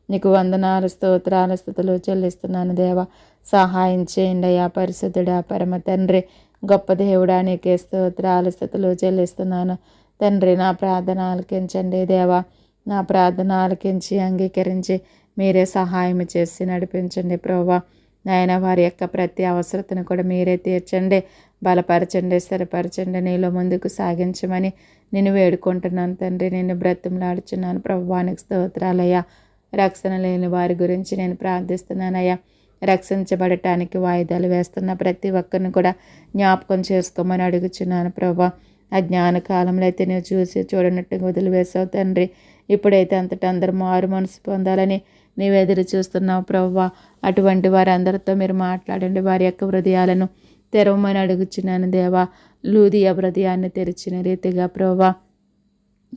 నీకు వందనాలు స్తోత్రాలు స్థుతులు చెల్లిస్తున్నాను దేవా. సహాయం చేయండి అయ్యా పరిశుద్ధుడా పరమ తండ్రి. గొప్ప దేవుడా నీకే స్తోత్రాలు స్థుతులు చెల్లిస్తున్నాను తండ్రి. నా ప్రార్థన ఆలకించండి దేవా. నా ప్రార్థన ఆలకించి అంగీకరించి మీరే సహాయం చేసి నడిపించండి ప్రభువా. నాయన వారి యొక్క ప్రతి అవసరతను కూడా మీరే తీర్చండి, బలపరచండి, స్థిరపరచండి, నీలో ముందుకు సాగించమని నేను వేడుకుంటున్నాను తండ్రి. నేను బ్రతిమలాడుచున్నాను ప్రభువానికి స్తోత్రాలయ్యా. రక్షణ లేని వారి గురించి నేను ప్రార్థిస్తున్నానయ్యా. రక్షించబడటానికి వాయిదాలు వేస్తున్న ప్రతి ఒక్కరిని కూడా జ్ఞాపకం చేసుకోమని అడుగుచున్నాను ప్రభా. అజ్ఞాన కాలంలో అయితే నువ్వు చూసి చూడనట్టుగా వదిలివేసావు తండ్రి. ఇప్పుడైతే అంతటా అందరూ మారు మనసు పొందాలని నీవు ఎదురు చూస్తున్నావు ప్రభువా. అటువంటి వారందరితో మీరు మాట్లాడండి. వారి యొక్క హృదయాలను తెరవమని అడుగుచున్నాను దేవా. లూదియా హృదయాన్ని తెరిచిన రీతిగా ప్రభువా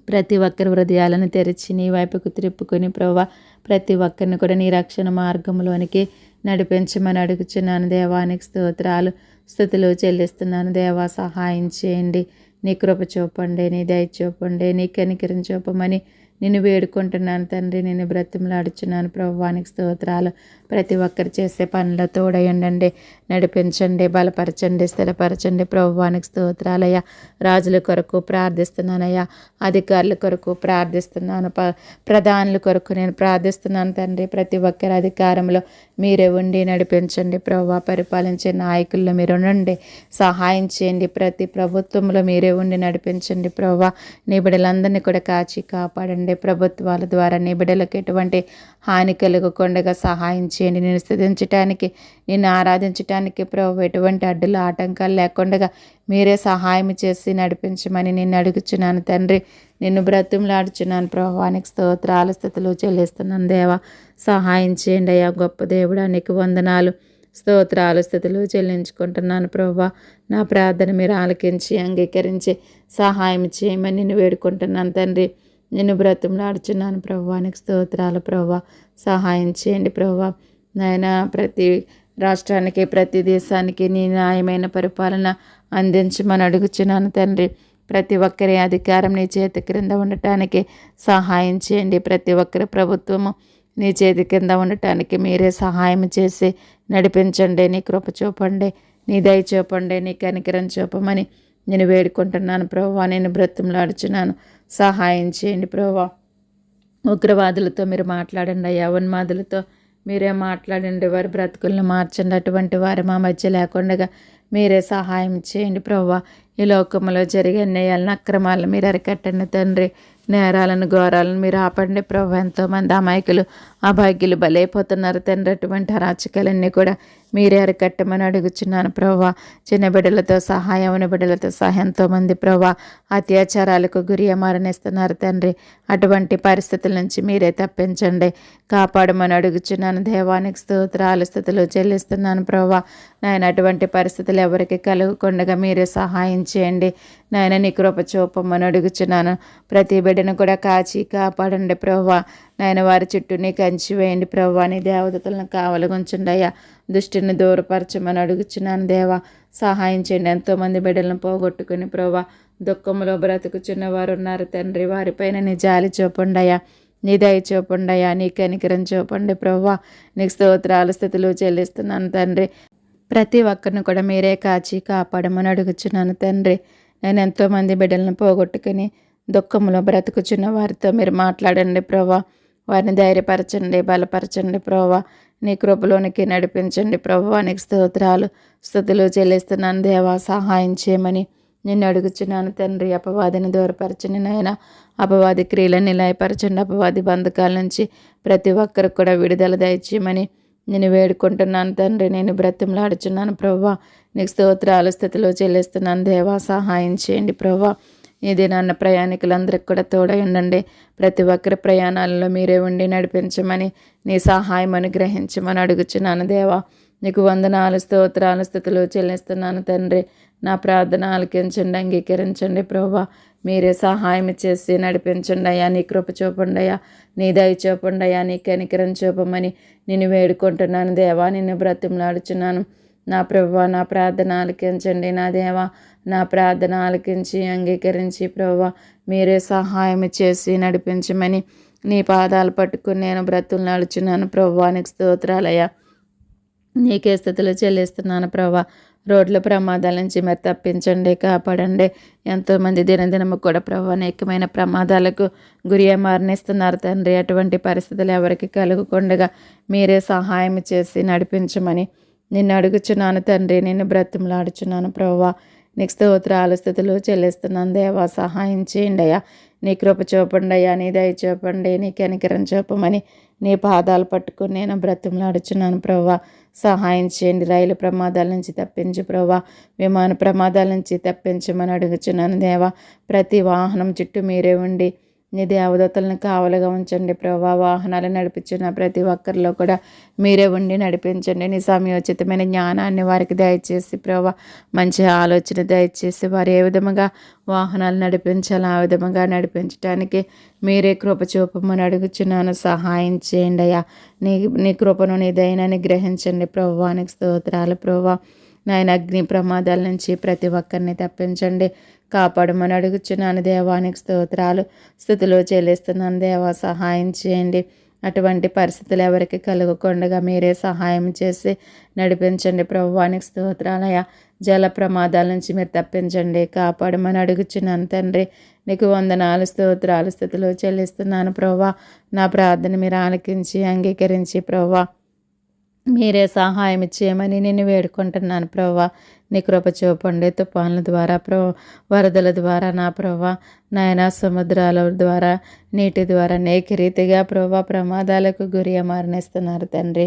ప్రతి ఒక్కరి హృదయాలను తెరిచి నీ వైపుకు త్రిప్పుకొని ప్రభువా ప్రతి ఒక్కరిని కూడా నీ రక్షణ మార్గంలోనికి నడిపించమని అడుగుచున్నాను దేవానికి స్తోత్రాలు స్థుతులు చెల్లిస్తున్నాను దేవా. సహాయం చేయండి, నీ కృప చూపండి, నీ దయ చూపండి, నీ కనికరం చూపమని నిన్ను వేడుకుంటున్నాను తండ్రి. నేను బ్రతిమలాడుచున్నాను ప్రభువానికి స్తోత్రాలు. ప్రతి ఒక్కరు చేసే పనుల తోడై ఉండండి, నడిపించండి, బలపరచండి, స్థిరపరచండి ప్రభువానికి స్తోత్రాలయ్యా. రాజుల కొరకు ప్రార్థిస్తున్నానయ్యా, అధికారుల కొరకు ప్రార్థిస్తున్నాను, ప్రధానుల కొరకు నేను ప్రార్థిస్తున్నాను తండ్రి. ప్రతి ఒక్కరి అధికారంలో మీరే ఉండి నడిపించండి ప్రభువా. పరిపాలించే నాయకుల్లో మీరు ఉండండి, సహాయం చేయండి. ప్రతి ప్రభుత్వంలో మీరే ఉండి నడిపించండి ప్రభువా. నీ బిడ్డలందరినీ కూడా కాచి కాపాడండి. ప్రభుత్వాల ద్వారా నీ బిడ్డలకు ఎటువంటి హాని కలుగకుండా సహాయం చేయండి. నేను స్తుతించటానికి, నిన్ను ఆరాధించటానికి ప్రభు ఎటువంటి అడ్డులు ఆటంకాలు లేకుండా మీరే సహాయం చేసి నడిపించమని నిన్ను అడుగుచున్నాను తండ్రి. నిన్ను బ్రతిమలాడుచున్నాను ప్రభువానికి స్తోత్రాలు స్థుతులు చెల్లిస్తున్నాను దేవా. సహాయం చేయండి అయ్యా గొప్ప దేవుడా. నీకు వందనాలు స్తోత్రాలు స్థుతులు చెల్లించుకుంటున్నాను ప్రభువా. నా ప్రార్థన మీరు ఆలకించి అంగీకరించి సహాయం చేయమని నిన్ను వేడుకుంటున్నాను తండ్రి. నిన్ను బ్రతిమలాడుచున్నాను ప్రభువానికి స్తోత్రాలు ప్రభువా. సహాయం చేయండి ప్రభువా. నాయన ప్రతి రాష్ట్రానికి ప్రతి దేశానికి నీ న్యాయమైన పరిపాలన అందించమని అడుగుచున్నాను తండ్రి. ప్రతి ఒక్కరి అధికారం నీ చేతి క్రింద ఉండటానికి సహాయం చేయండి. ప్రతి ఒక్కరి ప్రభుత్వము నీ చేతి కింద ఉండటానికి మీరే సహాయం చేసి నడిపించండి. నీ కృప చూపండి, నీ దయ చూపండి, నీ కనికరం చూపమని నేను వేడుకుంటున్నాను ప్రభువా. నేను బ్రతిమలాడుచున్నాను, సహాయం చేయండి ప్రభువా. ఉగ్రవాదులతో మీరు మాట్లాడండి అయ్యా, ఉన్మాదులతో మీరే మాట్లాడండి, వారి బ్రతుకులను మార్చండి. అటువంటి వారు మా మధ్య లేకుండా మీరే సహాయం చేయండి ప్రభువా. ఈ లోకంలో జరిగే అన్యాయాలను, అక్రమాలను మీరు అరికట్టండి తండ్రి. నేరాలను, ఘోరాలను మీరు ఆపండి ప్రభు. ఎంతోమంది అమాయకులు, అభాగ్యులు బలైపోతున్నారు తండ్రి. అటువంటి అరాచకాలన్నీ కూడా మీరే అరికట్టమని అడుగుచున్నాను ప్రభు. చిన్న బిడ్డలతో సహాయం, ఉన్న బిడ్డలతో సహాయం ఎంతోమంది ప్రభు అత్యాచారాలకు గురి మరణిస్తున్నారు తండ్రి. అటువంటి పరిస్థితుల నుంచి మీరే తప్పించండి, కాపాడమని అడుగుచున్నాను. దేవానికి స్తోత్రాలు, స్తుతులు చెల్లిస్తున్నాను ప్రభు. నాయన అటువంటి పరిస్థితులు ఎవరికి కలుగకుండా మీరే సహాయం చేయండి నాయన. నీ కృప చూపమని అడుగుచున్నాను. ప్రతి బిడ్డను కూడా కాచి కాపాడండి ప్రభువా. నాయన వారి చుట్టూ నీ కంచి వేయండి ప్రభువా. నీ దేవతలను కావలగుంచండి అయ్యా. దుష్టిని దూరపరచమని అడుగుచున్నాను దేవా. సహాయం చేయండి. ఎంతోమంది బిడ్డలను పోగొట్టుకుని ప్రభువా దుఃఖంలో బ్రతుకుచున్న వారు ఉన్నారు తండ్రి. వారిపైన నీ జాలి చూపండి అయ్యా, నీ దయ చూపండి అయ్యా, నీ కనికరం చూపండి ప్రభువా. నీకు స్తోత్రాలు, స్థుతులు చెల్లిస్తున్నాను తండ్రి. ప్రతి ఒక్కరిని కూడా మీరే కాచి కాపాడమని అడుగుచున్నాను తండ్రి. నేను ఎంతోమంది బిడ్డలను పోగొట్టుకుని దుఃఖంలో బ్రతుకుచున్న వారితో మీరు మాట్లాడండి ప్రభా. వారిని ధైర్యపరచండి, బలపరచండి ప్రభా. నీ కృపలోనికి నడిపించండి ప్రభా. నీకు స్తోత్రాలు, స్తుతులు చెల్లిస్తున్నాను దేవా. సహాయం చేయమని నిన్ను అడుగుచున్నాను తండ్రి. అపవాదిని దూరపరచండి నాయన. అపవాది క్రియలను లయపరచండి. అపవాది బంధకాల నుంచి ప్రతి ఒక్కరికి కూడా విడుదల దయచేయమని నేను వేడుకుంటున్నాను తండ్రి. నేను బ్రతిమలాడుచున్నాను ప్రభువా. నీకు స్తోత్రాలు, స్థితిలో చెల్లిస్తున్నాను దేవా. సహాయం చేయండి ప్రభువా. ఈ దినాన్న ప్రయాణికులందరికీ కూడా తోడై ఉండండి. ప్రతి ఒక్కరి ప్రయాణాలలో మీరే ఉండి నడిపించమని, నీ సహాయం అనుగ్రహించమని అడుగుచున్నాను దేవా. నీకు వందనాలు, స్తోత్రాలు, స్థితులు చెల్లిస్తున్నాను తండ్రి. నా ప్రార్థన ఆలకించండి, అంగీకరించండి ప్రభువా. మీరే సహాయం చేసి నడిపించండి అయ్యా. నీ కృప చూపండి అయ్యా, నీ దయ చూపండి అయ్యా, నీ కనికరం చూపమని నేను వేడుకుంటున్నాను దేవా. నిన్ను బ్రతిమలాడుచున్నాను నా ప్రభువా. నా ప్రార్థన ఆలకించండి నా దేవా. నా ప్రార్థన ఆలకించి అంగీకరించి ప్రభువా మీరే సహాయం చేసి నడిపించమని నీ పాదాలు పట్టుకుని నేను బ్రతిమలాడుచున్నాను ప్రభువా. నీకు స్తోత్రాలయ్యా. నీకే స్థుతులు చెల్లిస్తున్నాను ప్రభువా. రోడ్ల ప్రమాదాల నుంచి మరి తప్పించండి, కాపాడండి. ఎంతోమంది దినదినము కూడా ప్రభు అనేకమైన ప్రమాదాలకు గురి మరణిస్తున్నారు తండ్రి. అటువంటి పరిస్థితులు ఎవరికి కలుగకుండా మీరే సహాయం చేసి నడిపించమని నిన్ను అడుగుచున్నాను తండ్రి. నిన్ను బ్రతిమలాడుచున్నాను ప్రభువా. నీకు స్తోత్రాలు, స్థుతులు చెల్లిస్తున్నాను దేవా. సహాయం చేయండి అయ్యా. నీ కృప చూపండి అయ్యా, నీ దయ చూపండి, నీ కనికరం చూపమని నీ పాదాలు పట్టుకుని నేను బ్రతిమలాడుచున్నాను ప్రభువా. సహాయం చేయండి. రైలు ప్రమాదాల నుంచి తప్పించు ప్రభువా. విమాన ప్రమాదాల నుంచి తప్పించమని అడుగుచున్నాను దేవా. ప్రతి వాహనం చుట్టూ మీరే ఉండి నీ దేవదూతలను కావలుగా ఉంచండి ప్రభువా. వాహనాలు నడిపించిన ప్రతి ఒక్కరిలో కూడా మీరే ఉండి నడిపించండి. నీ సమయోచితమైన జ్ఞానాన్ని వారికి దయచేసి ప్రభువా, మంచి ఆలోచన దయచేసి వారు ఏ విధముగా వాహనాలు నడిపించాలో ఆ విధముగా నడిపించడానికి మీరే కృప చూపమని అడుగుచున్నాను. సహాయం చేయండి అయ్యా. నీ కృపను, నీ దయని గ్రహించండి ప్రభువా. నీకు స్తోత్రాలు ప్రభువా. నాయన అగ్ని ప్రమాదాల నుంచి ప్రతి ఒక్కరిని తప్పించండి, కాపాడమని అడుగుచున్నాను దేవానికి స్తోత్రాలు, స్థుతులు చెల్లిస్తున్నాను దేవా. సహాయం చేయండి. అటువంటి పరిస్థితులు ఎవరికి కలుగకుండా మీరే సహాయం చేసి నడిపించండి ప్రభువానికి స్తోత్రాలయ్యా. జల ప్రమాదాల నుంచి మీరు తప్పించండి, కాపాడమని అడుగుచున్నాను తండ్రి. నీకు వందనాలు, స్తోత్రాలు, స్థుతులు చెల్లిస్తున్నాను ప్రభువా. నా ప్రార్థన మీరు ఆలకించి అంగీకరించి ప్రభువా మీరే సహాయం చేయమని నేను వేడుకుంటున్నాను ప్రభువా. నీ కృప చూపండి. తుఫాన్ల ద్వారా వరదల ద్వారా నా ప్రభువా, నాయన సముద్రాల ద్వారా, నీటి ద్వారా అనేక రీతిగా ప్రభువా ప్రమాదాలకు గురి మరణిస్తున్నారు తండ్రి.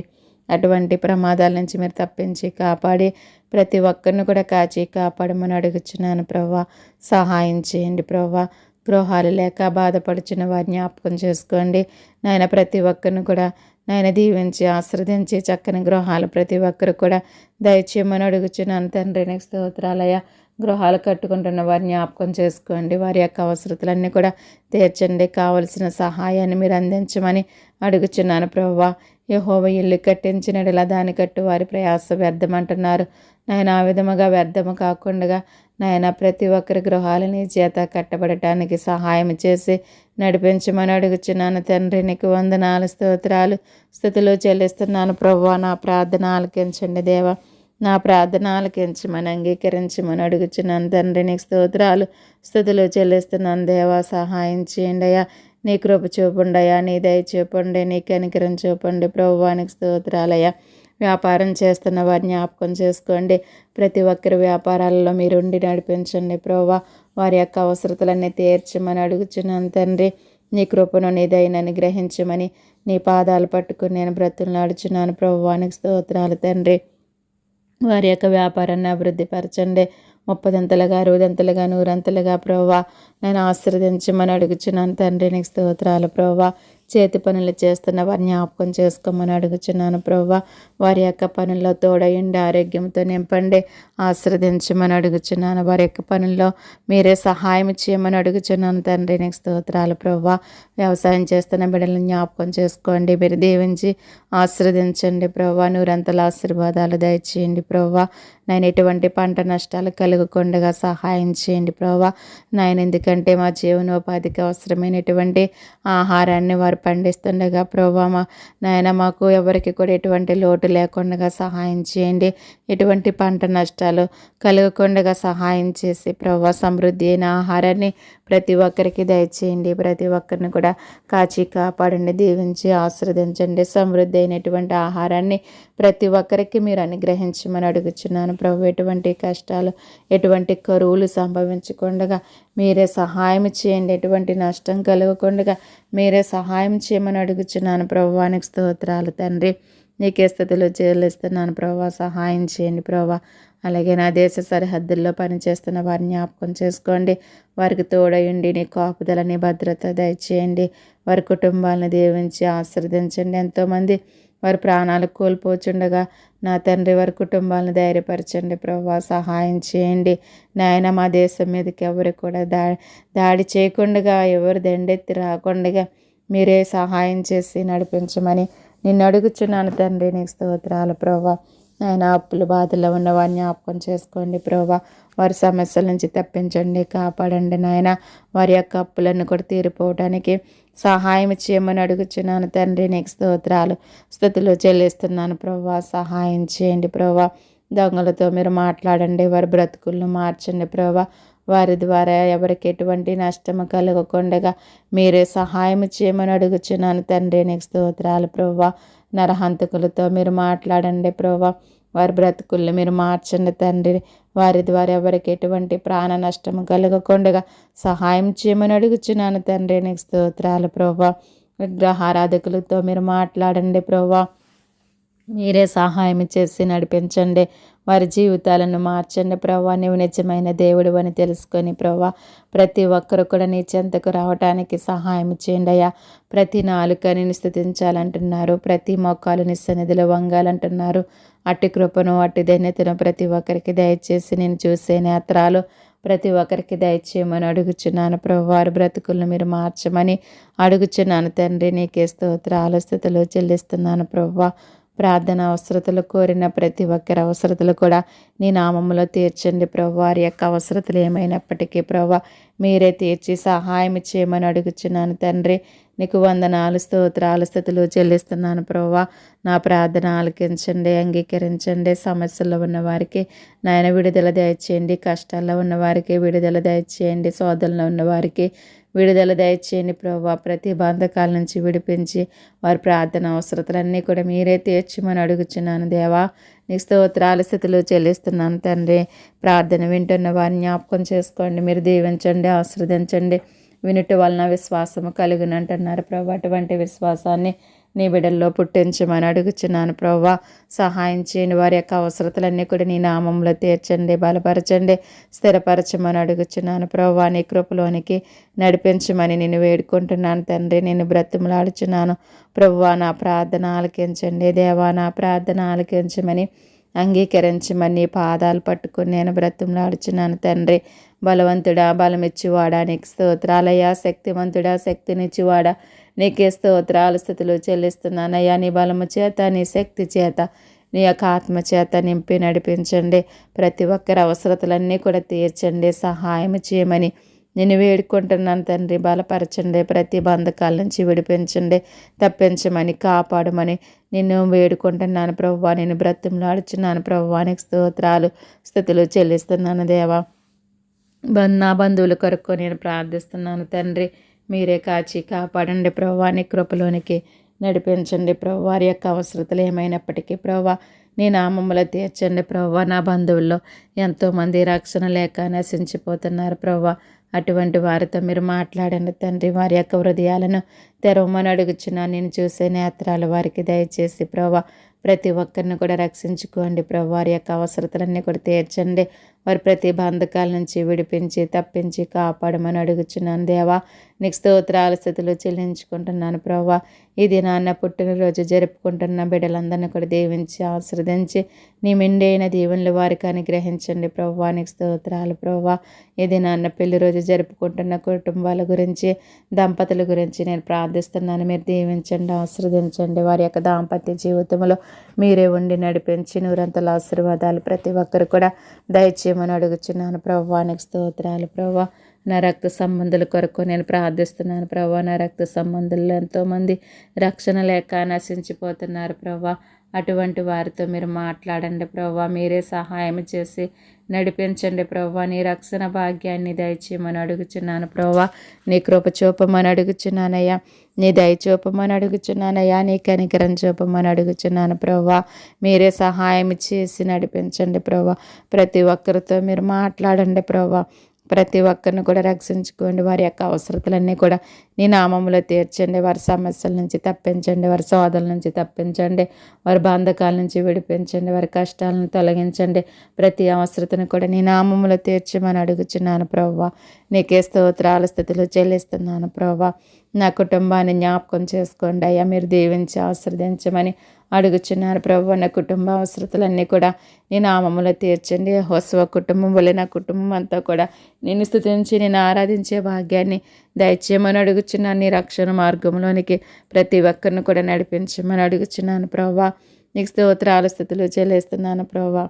అటువంటి ప్రమాదాల నుంచి మీరు తప్పించి కాపాడి ప్రతి ఒక్కరిని కూడా కాచి కాపాడమని అడుగుచున్నాను ప్రభువా. సహాయం చేయండి ప్రభువా. గృహాలు లేక బాధపడుచున్న వారిని జ్ఞాపకం చేసుకోండి నాయన. ప్రతి ఒక్కరిని కూడా నాయన దీవించి ఆశ్రదించి చక్కని గృహాలు ప్రతి ఒక్కరు కూడా దయచేయమని అడుగుచున్నాను తండ్రి. నీకు స్తోత్రాలయ్యా. గృహాలు కట్టుకుంటున్న వారిని జ్ఞాపకం చేసుకోండి. వారి యొక్క అవసరతలన్నీ కూడా తీర్చండి. కావలసిన సహాయాన్ని మీరు అందించమని అడుగుచున్నాను ప్రభువా. యెహోవా ఇల్లు కట్టించినడలా దాని కట్టు వారి ప్రయాస వ్యర్థమంటున్నారు. నాయన ఆ విధముగా వ్యర్థము కాకుండా నాయన ప్రతి ఒక్కరి గృహాలు నీ చేత కట్టబడటానికి సహాయం చేసి నడిపించమని అడుగుచున్నాను తండ్రి. నీకు వందనాలు, స్తోత్రాలు, స్తుతులు చెల్లిస్తున్నాను ప్రభువా. నా ప్రార్థన ఆలకించండి దేవా. నా ప్రార్థన ఆలకించమని అంగీకరించమని అడుగుచున్నాను తండ్రి. నీకు స్తోత్రాలు, స్తుతులు చెల్లిస్తున్నాను దేవా. సహాయం చేయండి అయ్యా. నీ కృప చూపుండయా, నీ దయ చూపండి, నీ కనికరం చూపండి ప్రభువా. నీకు స్తోత్రాలయ్యా. వ్యాపారం చేస్తున్న వారిని జ్ఞాపకం చేసుకోండి. ప్రతి ఒక్కరి వ్యాపారాలలో మీరుండి నడిపించండి ప్రభువా. వారి యొక్క అవసరతలన్నీ తీర్చమని అడుగుచున్నాను తండ్రి. నీ కృపను నీ దయనని గ్రహించమని నీ పాదాలు పట్టుకుని నేను బ్రతుకులాడుచున్నాను ప్రభువా. నీకు స్తోత్రాలు తండ్రి. వారి యొక్క వ్యాపారాన్ని అభివృద్ధిపరచండి. 30 60 100 ప్రభువా. నేను ఆశీర్వదించమని అడుగుచున్నాను తండ్రి. నీకు స్తోత్రాలు ప్రభువా. చేతి పనులు చేస్తున్న వారిని జ్ఞాపకం చేసుకోమని అడుగుచున్నాను ప్రభువా. వారి యొక్క పనుల్లో తోడయండి, ఆరోగ్యంతో నింపండి, ఆశీర్వదించమని అడుగుచున్నాను. వారి యొక్క పనుల్లో మీరే సహాయం చేయమని అడుగుచున్నాను తండ్రి. నీకు స్తోత్రాలు ప్రభువా. వ్యవసాయం చేస్తున్న బిడ్డలను జ్ఞాపకం చేసుకోండి. మీరు దీవించి ఆశీర్వదించండి ప్రభువా. నూరంతల ఆశీర్వాదాలు దయచేయండి ప్రభువా. నేను ఎటువంటి పంట నష్టాలు కలుగకుండా సహాయం చేయండి ప్రభువా. నాయన ఎందుకంటే మా జీవనోపాధికి అవసరమైనటువంటి ఆహారాన్ని వారు పండిస్తుండగా ప్రభువా నాయన మాకు ఎవరికి కూడా ఎటువంటి లోటు లేకుండా సహాయం చేయండి. ఎటువంటి పంట నష్టాలు కలుగకుండా సహాయం చేసి ప్రభువా సమృద్ధి అయిన ఆహారాన్ని ప్రతి ఒక్కరికి దయచేయండి. ప్రతి ఒక్కరిని కూడా కాచి కాపాడండి, దీవించి ఆశీర్వదించండి. సమృద్ధి అయినటువంటి ఆహారాన్ని ప్రతి ఒక్కరికి మీరు అనుగ్రహించమని అడుగుచున్నాను ప్రభు. ఎటువంటి కష్టాలు, ఎటువంటి కరువులు సంభవించకుండా మీరే సహాయం చేయండి. ఎటువంటి నష్టం కలగకుండా మీరే సహాయం చేయమని అడుగుచున్నాను ప్రభువానికి స్తోత్రాలు తండ్రి. నీకే స్థుతులు చెల్లిస్తున్నాను ప్రభా. సహాయం చేయండి ప్రభా. అలాగే నా దేశ సరిహద్దుల్లో పనిచేస్తున్న వారిని జ్ఞాపకం చేసుకోండి. వారికి తోడయుండి నీ కాపుదలని భద్రత దయచేయండి. వారి కుటుంబాలను దీవించి ఆశీర్వదించండి. ఎంతోమంది వారి ప్రాణాలు కోల్పోచుండగా నా తండ్రి వారి కుటుంబాలను ధైర్యపరచండి ప్రభా. సహాయం చేయండి నాయన. మా దేశం మీదకి ఎవరు కూడా దాడి చేయకుండా, ఎవరు దండెత్తి రాకుండా మీరే సహాయం చేసి నడిపించమని నిన్ను అడుగుచున్నాను తండ్రి. నీకు స్తోత్రాలు ప్రభా. ఆయన అప్పుల బాధల్లో ఉన్న వారిని జ్ఞాపకం చేసుకోండి ప్రభా. వారి సమస్యల నుంచి తప్పించండి, కాపాడండి నాయన. వారి యొక్క అప్పులను కూడా తీరిపోవడానికి సహాయం చేయమని అడుగుచున్నాను తండ్రి. నీకు స్తోత్రాలు స్తుతులు చెల్లిస్తున్నాను ప్రభా. సహాయం చేయండి ప్రభా. దొంగలతో మీరు మాట్లాడండి, వారి బ్రతుకులను మార్చండి ప్రభా. వారి ద్వారా ఎవరికి ఎటువంటి నష్టము కలగకుండా మీరే సహాయం చేయమని అడుగుచున్నాను తండ్రి. నీకు స్తోత్రాలు ప్రభా. నరహంతకులతో మీరు మాట్లాడండి ప్రభా. వారి బ్రతుకుల్ని మీరు మార్చండి తండ్రి. వారి ద్వారా ఎవరికి ఎటువంటి ప్రాణ నష్టము కలగకుండా సహాయం చేయమని అడుగుచున్నాను తండ్రి. నీకు స్తోత్రాలు ప్రభా. విగ్రహారాధకులతో మీరు మాట్లాడండి ప్రభా. మీరే సహాయం చేసి నడిపించండి. వారి జీవితాలను మార్చండి ప్రభా. నీవు నిజమైన దేవుడు అని తెలుసుకొని ప్రభా ప్రతి ఒక్కరు కూడా నీ చెంతకు రావటానికి సహాయం చేయండి అయ్యా. ప్రతి నాలుక నిన్ను స్తుతించాలంటున్నారు, ప్రతి మోకాలు నీ సన్నిధిలో వంగాలంటున్నారు. అట్టి కృపను, అట్టి ధన్యతను ప్రతి ఒక్కరికి దయచేసి నేను చూసే నేత్రాలు ప్రతి ఒక్కరికి దయచేయమని అడుగుచున్నాను ప్రభు. వారి బ్రతుకులను మీరు మార్చమని అడుగుచున్నాను తండ్రి. నీకే స్తోత్రాలు స్తుతులు చెల్లిస్తున్నాను ప్రభు. ప్రార్థన అవసరతలు కోరిన ప్రతి ఒక్కరి అవసరతలు కూడా నీ నామములో తీర్చండి ప్రభు. వారి యొక్క అవసరతలు ఏమైనప్పటికీ ప్రభు మీరే తీర్చి సహాయం చేయమని అడుగుచున్నాను తండ్రి. నీకు వందనాలు, స్తోత్రాలు, స్తుతులు చెల్లిస్తున్నాను ప్రభు. నా ప్రార్థన ఆలకించండి, అంగీకరించండి. సమస్యల్లో ఉన్నవారికి నాయన విడుదల దయచేయండి. కష్టాల్లో ఉన్నవారికి విడుదల దయచేయండి. శోధనలో ఉన్నవారికి విడుదల దయచేయండి ప్రభు. ప్రతి బంధకాల నుంచి విడిపించి వారి ప్రార్థన అవసరతలన్నీ కూడా మీరే తీర్చమని అడుగుచున్నాను దేవా. నీ స్తోత్రాల స్థితులు చెల్లిస్తున్నాను తండ్రి. ప్రార్థన వింటున్న వారిని జ్ఞాపకం చేసుకోండి. మీరు దీవించండి, ఆశీర్వదించండి. వినుట వలన విశ్వాసము కలుగునంటున్నారు ప్రభు. అటువంటి విశ్వాసాన్ని నీ బిడ్డల్లో పుట్టించమని అడుగుచున్నాను ప్రభా. సహాయం చేయని వారి యొక్క అవసరతలన్నీ కూడా నీ నామంలో తీర్చండి, బలపరచండి, స్థిరపరచమని అడుగుచున్నాను ప్రభా. నీ కృపలోనికి నడిపించమని నేను వేడుకుంటున్నాను తండ్రి. నేను బ్రతిమలాడుచున్నాను ప్రభువా. నా ప్రార్థన ఆలకించండి దేవా. నా ప్రార్థన ఆలకించమని అంగీకరించమని నీ పాదాలు పట్టుకుని నేను బ్రతిమలాడుచున్నాను తండ్రి. బలవంతుడా, బలమిచ్చువాడా నీకు స్తోత్రాలయ్యా. శక్తివంతుడా, శక్తినిచ్చువాడా నీకే స్తోత్రాలు స్థుతులు చెల్లిస్తున్నానయ్యా. నీ బలము చేత, నీ శక్తి చేత, నీ యొక్క ఆత్మ చేత నింపి నడిపించండి. ప్రతి ఒక్కరి అవసరతలన్నీ కూడా తీర్చండి, సహాయం చేయమని నేను వేడుకుంటున్నాను తండ్రి. బలపరచండి, ప్రతి బంధకాల నుంచి విడిపించండి, తప్పించమని, కాపాడమని నిన్ను వేడుకుంటున్నాను ప్రభువా. నేను బ్రతిమలాడుచున్నాను ప్రభువా. నీకు స్తోత్రాలు స్థుతులు చెల్లిస్తున్నాను దేవా. నా బంధువుల కొరకు నేను ప్రార్థిస్తున్నాను తండ్రి. మీరే కాచి కాపాడండి ప్రభువా. నీ కృపలోనికి నడిపించండి ప్రభువా. వారి యొక్క అవసరతలు ఏమైనప్పటికీ ప్రభువా నీ నామములో తీర్చండి ప్రభువా. నా బంధువుల్లో ఎంతోమంది రక్షణ లేక నశించిపోతున్నారు ప్రభువా. అటువంటి వారితో మీరు మాట్లాడండి తండ్రి. వారి యొక్క హృదయాలను తెరవమని అడుగుచున్నాను. నేను చూసే నేత్రాలు వారికి దయచేసి ప్రభువా ప్రతి ఒక్కరిని కూడా రక్షించుకోండి ప్రభు. వారి యొక్క అవసరతలన్నీ కూడా తీర్చండి. వారి ప్రతి బంధకాల నుంచి విడిపించి తప్పించి కాపాడమని అడుగుచున్నాను దేవా. నీకు స్తోత్రాలు స్థుతులు చెల్లించుకుంటున్నాను ప్రభా. ఈ దినాన్న పుట్టినరోజు జరుపుకుంటున్న బిడ్డలందరినీ కూడా దీవించి ఆశీర్వదించి నీ మెండైన దీవెనలు వారికి అనుగ్రహించండి ప్రభా. నీకు స్తోత్రాలు ప్రభా. ఈ దినాన్న పెళ్లి రోజు జరుపుకుంటున్న కుటుంబాల గురించి, దంపతుల గురించి నేను ప్రార్థిస్తున్నాను. మీరు దీవించండి, ఆశీర్వదించండి. వారి యొక్క దాంపత్య జీవితంలో మీరే ఉండి నడిపించి నూరంతల ఆశీర్వాదాలు ప్రతి ఒక్కరు కూడా దయచేయమని అడుగుచున్నాను ప్రభా. నీకు స్తోత్రాలు ప్రభా. నా రక్త సంబంధుల కొరకు నేను ప్రార్థిస్తున్నాను ప్రభా. నా రక్త సంబంధుల్లో ఎంతోమంది రక్షణ లేక నశించిపోతున్నారు ప్రభా. అటువంటి వారితో మీరు మాట్లాడండి ప్రభా. మీరే సహాయం చేసి నడిపించండి ప్రభా. నీ రక్షణ భాగ్యాన్ని దయచేయమని అడుగుచున్నాను ప్రభా. నీ కృప చూపమని అడుగుచున్నానయ్యా. నీ దయ చూపమని అడుగుచున్నానయ్యా. నీ కనికరం చూపమని అడుగుచున్నాను ప్రభా. మీరే సహాయం చేసి నడిపించండి ప్రభా. ప్రతి ఒక్కరితో మీరు మాట్లాడండి ప్రభా. ప్రతి ఒక్కరిని కూడా రక్షించుకోండి. వారి యొక్క అవసరతలన్నీ కూడా నీ నామములో తీర్చండి. వారి సమస్యల నుంచి తప్పించండి, వారి సోదరుల నుంచి తప్పించండి, వారి బంధకాల నుంచి విడిపించండి, వారి కష్టాలను తొలగించండి. ప్రతి అవసరతను కూడా నీ నామములో తీర్చమని అడుగుచున్నాను ప్రభువా. నీకే స్తోత్రాల స్థితిలో చెల్లిస్తున్నాను ప్రభువా. నా కుటుంబాన్ని జ్ఞాపకం చేసుకోండి అయ్యా. మీరు దీవించి ఆశీర్వదించమని అడుగుచున్నారు ప్రభు. నా కుటుంబ అవసరతలన్నీ కూడా నీ నామములో తీర్చండి. హోసవ కుటుంబం వల్ల నా కుటుంబం అంతా కూడా నిన్ను స్తుతించి నేను ఆరాధించే భాగ్యాన్ని దయచేయమని అడుగుచున్నాను. నీ రక్షణ మార్గంలోనికి ప్రతి ఒక్కరిని కూడా నడిపించమని అడుగుచున్నాను ప్రభా. నీకు స్తోత్రాల స్థితిలో చెల్లిస్తున్నాను ప్రభా.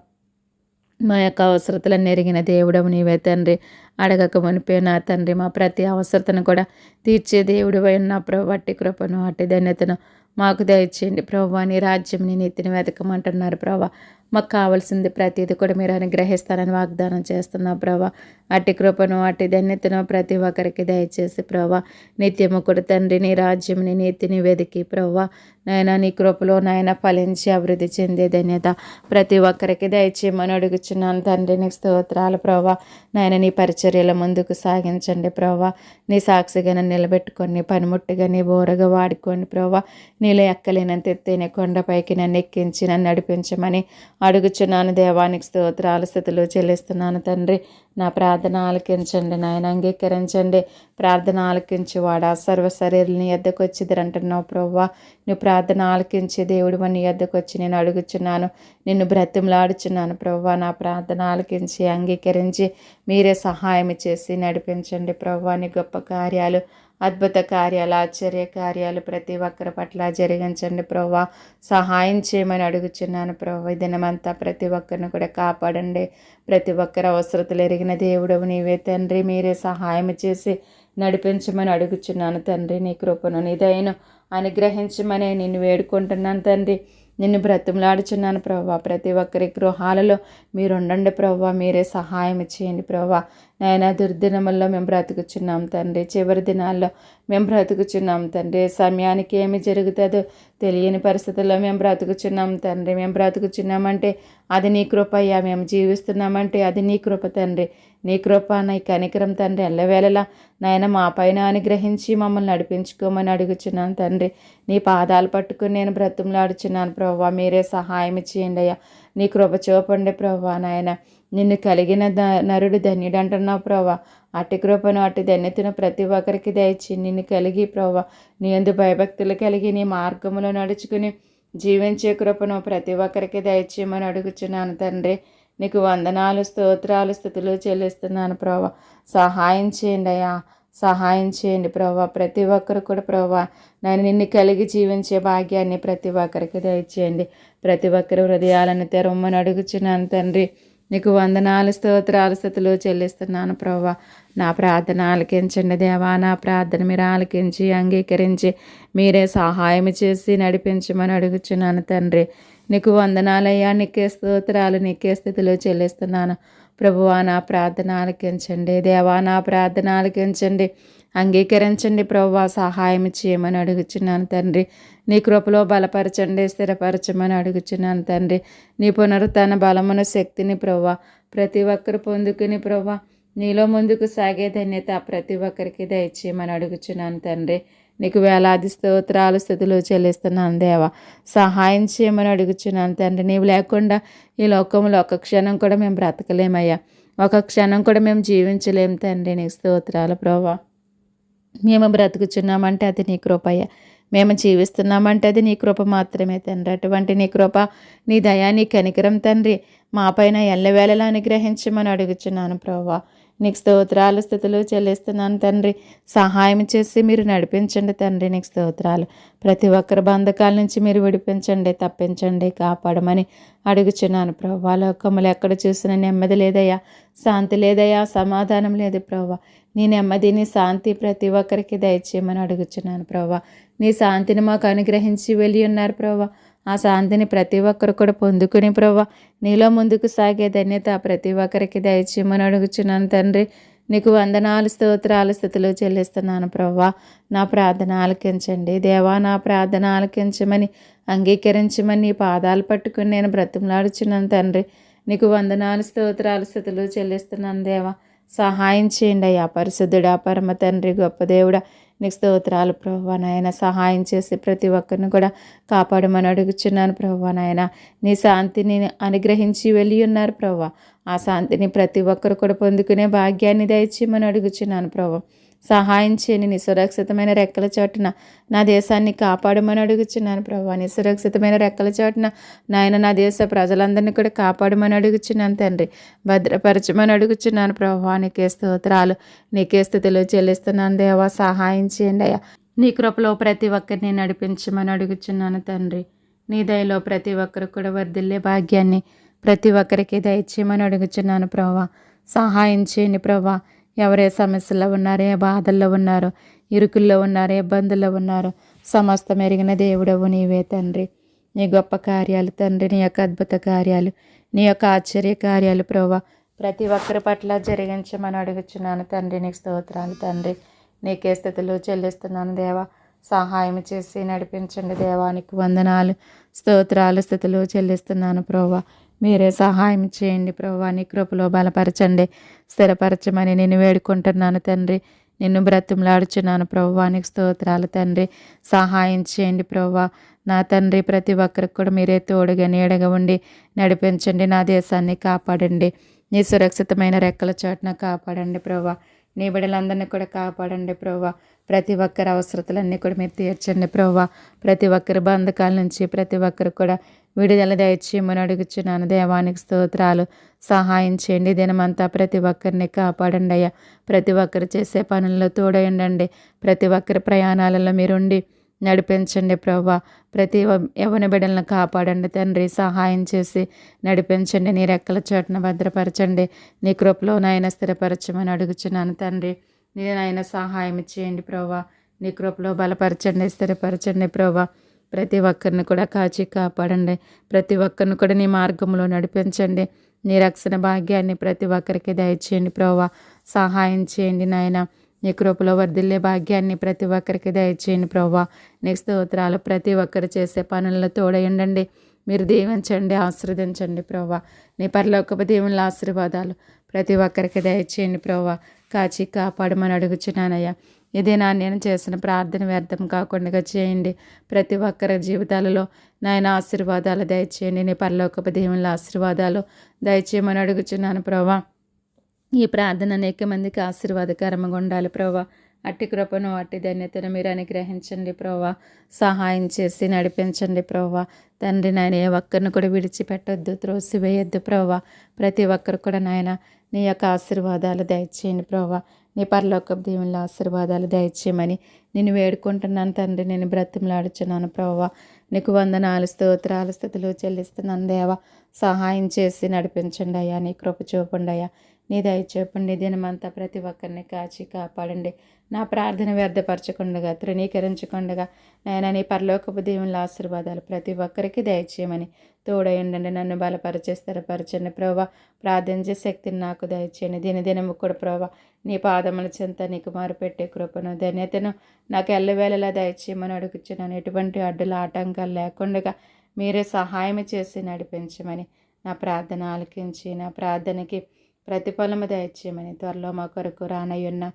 మా యొక్క అవసరతలను ఎరిగిన దేవుడవు నీవే తండ్రి. అడగక మునిపే నా తండ్రి మా ప్రతి అవసరతను కూడా తీర్చే దేవుడు అయిన ప్రభు. అట్టి కృపను, అట్టి ధన్యతను మాకు దయచేయండి ప్రభు. నీ రాజ్యం, నీ నీతిని వెతకమంటున్నారు ప్రభా. మాకు కావాల్సింది ప్రతిదీ కూడా మీరు అనుగ్రహిస్తారని వాగ్దానం చేస్తున్నావు ప్రభా. అట్టి కృపను, అట్టి ధన్యతను ప్రతి ఒక్కరికి దయచేసి ప్రభా. నిత్యము కూడా తండ్రి నీ రాజ్యం, నీ నీతిని వెతికి ప్రభా నాయన నీ కృపలో నాయన ఫలించి అభివృద్ధి చెందే ధన్యత ప్రతి ఒక్కరికి దయచేయమని అడుగుచున్నాను తండ్రి. నీకు స్తోత్రాలు ప్రభా. నాయన నీ పరిచర్యల ముందుకు సాగించండి ప్రభా. నీ సాక్షిగా నన్ను నిలబెట్టుకొని పనిముట్టుగా నీ బోరగా వాడుకొని ప్రభా. నీలో ఎక్కలేనంత ఎత్తైన కొండపైకి నన్ను ఎక్కించి నన్ను నడిపించమని అడుగుచున్నాను దేవానికి స్తోత్రాల స్థితులు చెల్లిస్తున్నాను తండ్రి. నా ప్రార్థన ఆలకించండి నాయన, అంగీకరించండి. ప్రార్థన ఆలకించి వాడా సర్వ శరీరం నీ యొద్దకు వచ్చిదిరంటున్నావు ప్రభువా. నువ్వు ప్రార్థన ఆలకించి దేవుడు నీ యొద్దకు వచ్చి నేను అడుగుచున్నాను, నిన్ను బ్రతిమలాడుచున్నాను ప్రభువా. నా ప్రార్థన ఆలకించి అంగీకరించి మీరే సహాయం చేసి నడిపించండి ప్రభువా. నీ గొప్ప కార్యాలు, అద్భుత కార్యాలు, ఆశ్చర్య కార్యాలు ప్రతి ఒక్కరి పట్ల జరిగించండి ప్రభువా. సహాయం చేయమని అడుగుచున్నాను ప్రభువా. ఈ దినమంతా ప్రతి ఒక్కరిని కూడా కాపాడండి. ప్రతి ఒక్కరి అవసరతలు ఎరిగిన దేవుడవు నీవే తండ్రి. మీరే సహాయం చేసి నడిపించమని అడుగుచున్నాను తండ్రి. నీ కృపను, నీ దయను అనుగ్రహించమని నిన్ను వేడుకుంటున్నాను తండ్రి. నిన్ను బ్రతిమలాడుచున్నాను ప్రభువా. ప్రతి ఒక్కరి గృహాలలో మీరు ఉండండి ప్రభువా. మీరే సహాయం చేయండి ప్రభువా. నాయన దుర్దినముల్లో మేము బ్రతుకుచున్నాం తండ్రి. చివరి దినాల్లో మేము బ్రతుకుచున్నాం తండ్రి. సమయానికి ఏమి జరుగుతుందో తెలియని పరిస్థితుల్లో మేము బ్రతుకుచున్నాం తండ్రి. మేము బ్రతుకుచున్నామంటే అది నీ కృప అయ్యా. మేము జీవిస్తున్నామంటే అది నీ కృప తండ్రి. నీ కృప, నీ కనికరం తండ్రి ఎల్లవేళలా నాయన మా పైన అనుగ్రహించి మమ్మల్ని నడిపించుకోమని అడుగుచున్నాను తండ్రి. నీ పాదాలు పట్టుకుని నేను బ్రతుములాడుచున్నాను ప్రభువా. మీరే సహాయం చేయండి అయ్యా. నీ కృప చూపండి ప్రభువా. నాయన నిన్ను కలిగిన నరుడు ధన్యుడు అంటున్నావు ప్రభా. అట్టి కృపను, అట్టి ధన్యతను ప్రతి ఒక్కరికి దయచి నిన్ను కలిగి ప్రభా నీ యందు భయభక్తులు కలిగి నీ మార్గంలో నడుచుకుని జీవించే కృపను ప్రతి ఒక్కరికి దయచేయమని అడుగుచున్నాను తండ్రి. నీకు వందనాలు, స్తోత్రాలు, స్తుతులు చెల్లిస్తున్నాను ప్రభా. సహాయం చేయండి అయ్యా, సహాయం చేయండి ప్రభా. ప్రతి ఒక్కరు కూడా ప్రభా నేను నిన్ను కలిగి జీవించే భాగ్యాన్ని ప్రతి ఒక్కరికి దయచేయండి. ప్రతి ఒక్కరి హృదయాలను తెరవమని అడుగుచున్నాను తండ్రి. నీకు వందనాలు, స్తోత్రాలు, స్తుతులు చెల్లిస్తున్నాను ప్రభా. నా ప్రార్థన ఆలకించండి దేవా. నా ప్రార్థన మీరు ఆలకించి అంగీకరించి మీరే సహాయం చేసి నడిపించమని అడుగుచున్నాను తండ్రి. నీకు వందనాలయ్యా, నీకే స్తోత్రాలు, నీకే స్థితిలో చెల్లిస్తున్నాను ప్రభువా. నా ప్రార్థన ఆలకించండి దేవా. నా ప్రార్థన ఆలకించండి, అంగీకరించండి ప్రభువా. సహాయం చేయమని అడుగుచున్నాను తండ్రి. నీ కృపలో బలపరచండి, స్థిరపరచమని అడుగుచున్నాను తండ్రి. నీ పునరుత్థాన బలమును, శక్తిని ప్రభువా ప్రతి ఒక్కరు పొందుకుని ప్రభువా నీలో ముందుకు సాగే ధన్యత ప్రతి ఒక్కరికి దయచేయమని అడుగుచున్నాను తండ్రి. నీకు వేలాది స్తోత్రాలు, స్థుతులు చెల్లిస్తున్నాను దేవా. సహాయం చేయమని అడుగుచున్నాను తండ్రి. నీవు లేకుండా ఈ లోకంలో ఒక క్షణం కూడా మేము బ్రతకలేమయ్యా, ఒక క్షణం కూడా మేము జీవించలేము తండ్రి. నీకు స్తోత్రాలు ప్రభా. మేము బ్రతుకుచున్నామంటే అది నీ కృపయ్యా, మేము జీవిస్తున్నామంటే అది నీ కృప మాత్రమే తండ్రి. అటువంటి నీ కృప, నీ దయా, నీ కనికరం తండ్రి మా పైన ఎల్లవేళలా అనుగ్రహించమని అడుగుచున్నాను ప్రభా. నీకు స్తోత్రాలు, స్థుతులు చెల్లిస్తున్నాను తండ్రి. సహాయం చేసి మీరు నడిపించండి తండ్రి. నీకు స్తోత్రాలు. ప్రతి ఒక్కరి బంధకాల నుంచి మీరు విడిపించండి, తప్పించండి, కాపాడమని అడుగుచున్నాను ప్రభా. లోకములు ఎక్కడ చూసినా నెమ్మది లేదయ్యా, శాంతి లేదయ్యా, సమాధానం లేదు ప్రభా. నీ నెమ్మది, నీ శాంతి ప్రతి ఒక్కరికి దయచేయమని అడుగుచున్నాను ప్రభా. నీ శాంతిని మాకు అనుగ్రహించి వెళ్ళి ఉన్నారు ప్రభా. ఆ శాంతిని ప్రతి ఒక్కరు కూడా పొందుకుని ప్రభా నీలో ముందుకు సాగే ధన్యత ప్రతి ఒక్కరికి దయచేయమని అడుగుచున్నాను తండ్రి. నీకు వందనాలు, స్తోత్రాలు, స్థుతులు చెల్లిస్తున్నాను ప్రభా. నా ప్రార్థన ఆలకించండి దేవా. నా ప్రార్థన ఆలకించమని, అంగీకరించమని నీ పాదాలు పట్టుకుని నేను బ్రతిమలాడుచున్నాను తండ్రి. నీకు వందనాలు, స్తోత్రాలు, స్థుతులు చెల్లిస్తున్నాను దేవా. సహాయం చేయండి అయ్యా. పరిశుద్ధుడా, పరమ తండ్రి, గొప్ప దేవుడా, నీకు స్తోత్రాలు ప్రభువా. నాయన సహాయం చేసి ప్రతి ఒక్కరిని కూడా కాపాడమని అడుగుచున్నాను ప్రభువా. నాయన నీ శాంతిని అనుగ్రహించి వెళ్ళి ఉన్నారు ప్రభువా. ఆ శాంతిని ప్రతి ఒక్కరు కూడా పొందుకునే భాగ్యాన్ని దయచేయమని అడుగుచున్నాను ప్రభు. సహాయం చేయని నీ సురక్షితమైన రెక్కల చాటున నా దేశాన్ని కాపాడమని అడుగుచున్నాను ప్రభు. నీ సురక్షితమైన రెక్కల చాటున నాయన నా దేశ ప్రజలందరినీ కూడా కాపాడమని అడుగుచున్నాను తండ్రి. భద్రపరచమని అడుగుచున్నాను ప్రభు. నీకే స్తోత్రాలు, నీకే స్థుతులు చెల్లిస్తున్నాను దేవా. సహాయం చేయండి అయ్యా. నీ కృపలో ప్రతి ఒక్కరిని నడిపించమని అడుగుచున్నాను తండ్రి. నీ దయలో ప్రతి ఒక్కరు కూడా వర్ధిల్లే భాగ్యాన్ని ప్రతి ఒక్కరికి దయచేయమని అడుగుచున్నాను ప్రభా. సహాయం చేయండి ప్రభా. ఎవరే సమస్యల్లో ఉన్నారో, ఏ బాధల్లో ఉన్నారో, ఇరుకుల్లో ఉన్నారో, ఇబ్బందుల్లో ఉన్నారో సమస్తం ఎరిగిన దేవుడవు నీవే తండ్రి. నీ గొప్ప కార్యాలు తండ్రి, నీ యొక్క అద్భుత కార్యాలు, నీ యొక్క ఆశ్చర్య కార్యాలు ప్రభా ప్రతి ఒక్కరి పట్ల జరిగించమని అడుగుచున్నాను తండ్రి. నీకు స్తోత్రాలు తండ్రి. నీకే స్థితులు చెల్లిస్తున్నాను దేవా. సహాయం చేసి నడిపించండి దేవానికి వందనాలు, స్తోత్రాలు, స్థుతులు చెల్లిస్తున్నాను ప్రభా. మీరే సహాయం చేయండి ప్రభా. నీ కృపలో బలపరచండి, స్థిరపరచమని నేను వేడుకుంటున్నాను తండ్రి. నిన్ను బ్రతిమలాడుచున్నాను ప్రభువా. నీకు స్తోత్రాలు తండ్రి. సహాయం చేయండి ప్రభువా. నా తండ్రి ప్రతి ఒక్కరికి కూడా మీరే తోడుగా నీడగా ఉండి నడిపించండి. నా దేశాన్ని కాపాడండి. నీ సురక్షితమైన రెక్కల చాటున కాపాడండి ప్రభా. నీ బిడ్డలందరినీ కూడా కాపాడండి ప్రభా. ప్రతి ఒక్కరి అవసరతలన్నీ కూడా మీరు తీర్చండి ప్రభా. ప్రతి ఒక్కరి బంధకాల నుంచి ప్రతి ఒక్కరు కూడా విడుదల దయచేయమని అడుగుచున్నాను దేవానికి స్తోత్రాలు. సహాయం చేయండి. దినమంతా ప్రతి ఒక్కరిని కాపాడండి అయ్యా. ప్రతి ఒక్కరు చేసే పనుల్లో తోడయండి. ప్రతి ఒక్కరి ప్రయాణాలలో మీరుండి నడిపించండి ప్రభా. ప్రతి యవ్వన బిడ్డలను కాపాడండి తండ్రి. సహాయం చేసి నడిపించండి. నీ రెక్కల చోటున భద్రపరచండి. నీ కృపలో నాయన స్థిరపరచమని అడుగుచున్నాను తండ్రి. నీ నాయన సహాయం చేయండి ప్రభా. నీ కృపలో బలపరచండి, స్థిరపరచండి ప్రభా. ప్రతి ఒక్కరిని కూడా కాచి కాపాడండి. ప్రతి ఒక్కరిని కూడా నీ మార్గంలో నడిపించండి. నీ రక్షణ భాగ్యాన్ని ప్రతి ఒక్కరికి దయచేయండి ప్రభా. సహాయం చేయండి నాయన. నీ కృపలో వర్ధిల్లే భాగ్యాన్ని ప్రతి ఒక్కరికి దయచేయండి ప్రభా. నీకు స్తోత్రాలు. ప్రతి ఒక్కరు చేసే పనుల్లో తోడయండి. మీరు దీవించండి, ఆశీర్వదించండి ప్రభా. నీ పరలోకపు దేవుళ్ళ ఆశీర్వాదాలు ప్రతి ఒక్కరికి దయచేయండి ప్రభా. కాచి కాపాడమని అడుగుచున్నానయ్యా. ఇదే నేను చేసిన ప్రార్థన వ్యర్థం కాకుండా చేయండి. ప్రతి ఒక్కరి జీవితాలలో నాయన ఆశీర్వాదాలు దయచేయండి. నీ పరలోకపు దేవుళ్ళ ఆశీర్వాదాలు దయచేయమని అడుగుచున్నాను ప్రభా. ఈ ప్రార్థన అనేక మందికి ఆశీర్వాదకరంగా ఉండాలి ప్రభా. అట్టి కృపను అట్టి ధన్యతను మీరు అనుగ్రహించండి ప్రభా. సహాయం చేసి నడిపించండి ప్రభా. తండ్రి నాయన ఏ ఒక్కరిని కూడా విడిచిపెట్టొద్దు, త్రోసివేయొద్దు ప్రభా. ప్రతి ఒక్కరు కూడా నాయన నీ యొక్క ఆశీర్వాదాలు దయచేయండి ప్రభా. నీ పరలోకపు దీవెనల ఆశీర్వాదాలు దయచేయమని నేను వేడుకుంటున్నాను తండ్రి. నేను బ్రతిమలాడుచున్నాను ప్రభా. నీకు వందనాలు, స్తోత్రాలు, స్థుతులు చెల్లిస్తున్నాను దేవా. సహాయం చేసి నడిపించండి అయ్యా. నీ కృప చూపండి అయ్యా. నీ దయ చూపండి. దినమంతా ప్రతి ఒక్కరిని కాచి కాపాడండి. నా ప్రార్థన వ్యర్థపరచకుండగా, తృణీకరించకుండగా నాయన నీ పరలోకపు దీవెనల ఆశీర్వాదాలు ప్రతి ఒక్కరికి దయచేయమని తోడయండి. నన్ను బలపరిచే స్థిరపరచండి ప్రభా. ప్రార్థించే శక్తిని నాకు దయచేయండి. దినదినము కూడా ప్రభా నీ పాదముల చెంత నీకు మారుపెట్టే కృపను ధన్యతను నాకు ఎల్లవేళలా దయచేయమని అడుగుచున్నాను. ఎటువంటి అడ్డుల ఆటంకాలు లేకుండా మీరే సహాయం చేసి నడిపించమని నా ప్రార్థన ఆలకించి నా ప్రార్థనకి ప్రతిఫలము దయచేయమని త్వరలో మా కొరకు రానయ్యున్న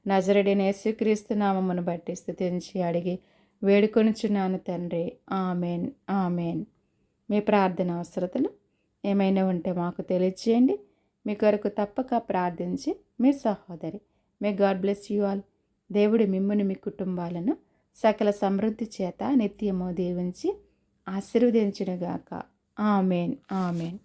నజరుడైన యేసుక్రీస్తు నామమును బట్టి స్తుతించి అడిగి వేడుకొనుచున్నాను తండ్రి. Amen, amen. మీ ప్రార్థన అవసరతలు ఏమైనా ఉంటే మాకు తెలియచేయండి. మీ కొరకు తప్పక ప్రార్థించి మీ సహోదరి. May God bless you all. దేవుడు మిమ్మును మీ కుటుంబాలను సకల సమృద్ధి చేత నిత్యము దీవించి ఆశీర్వదించునుగాక. Amen, amen.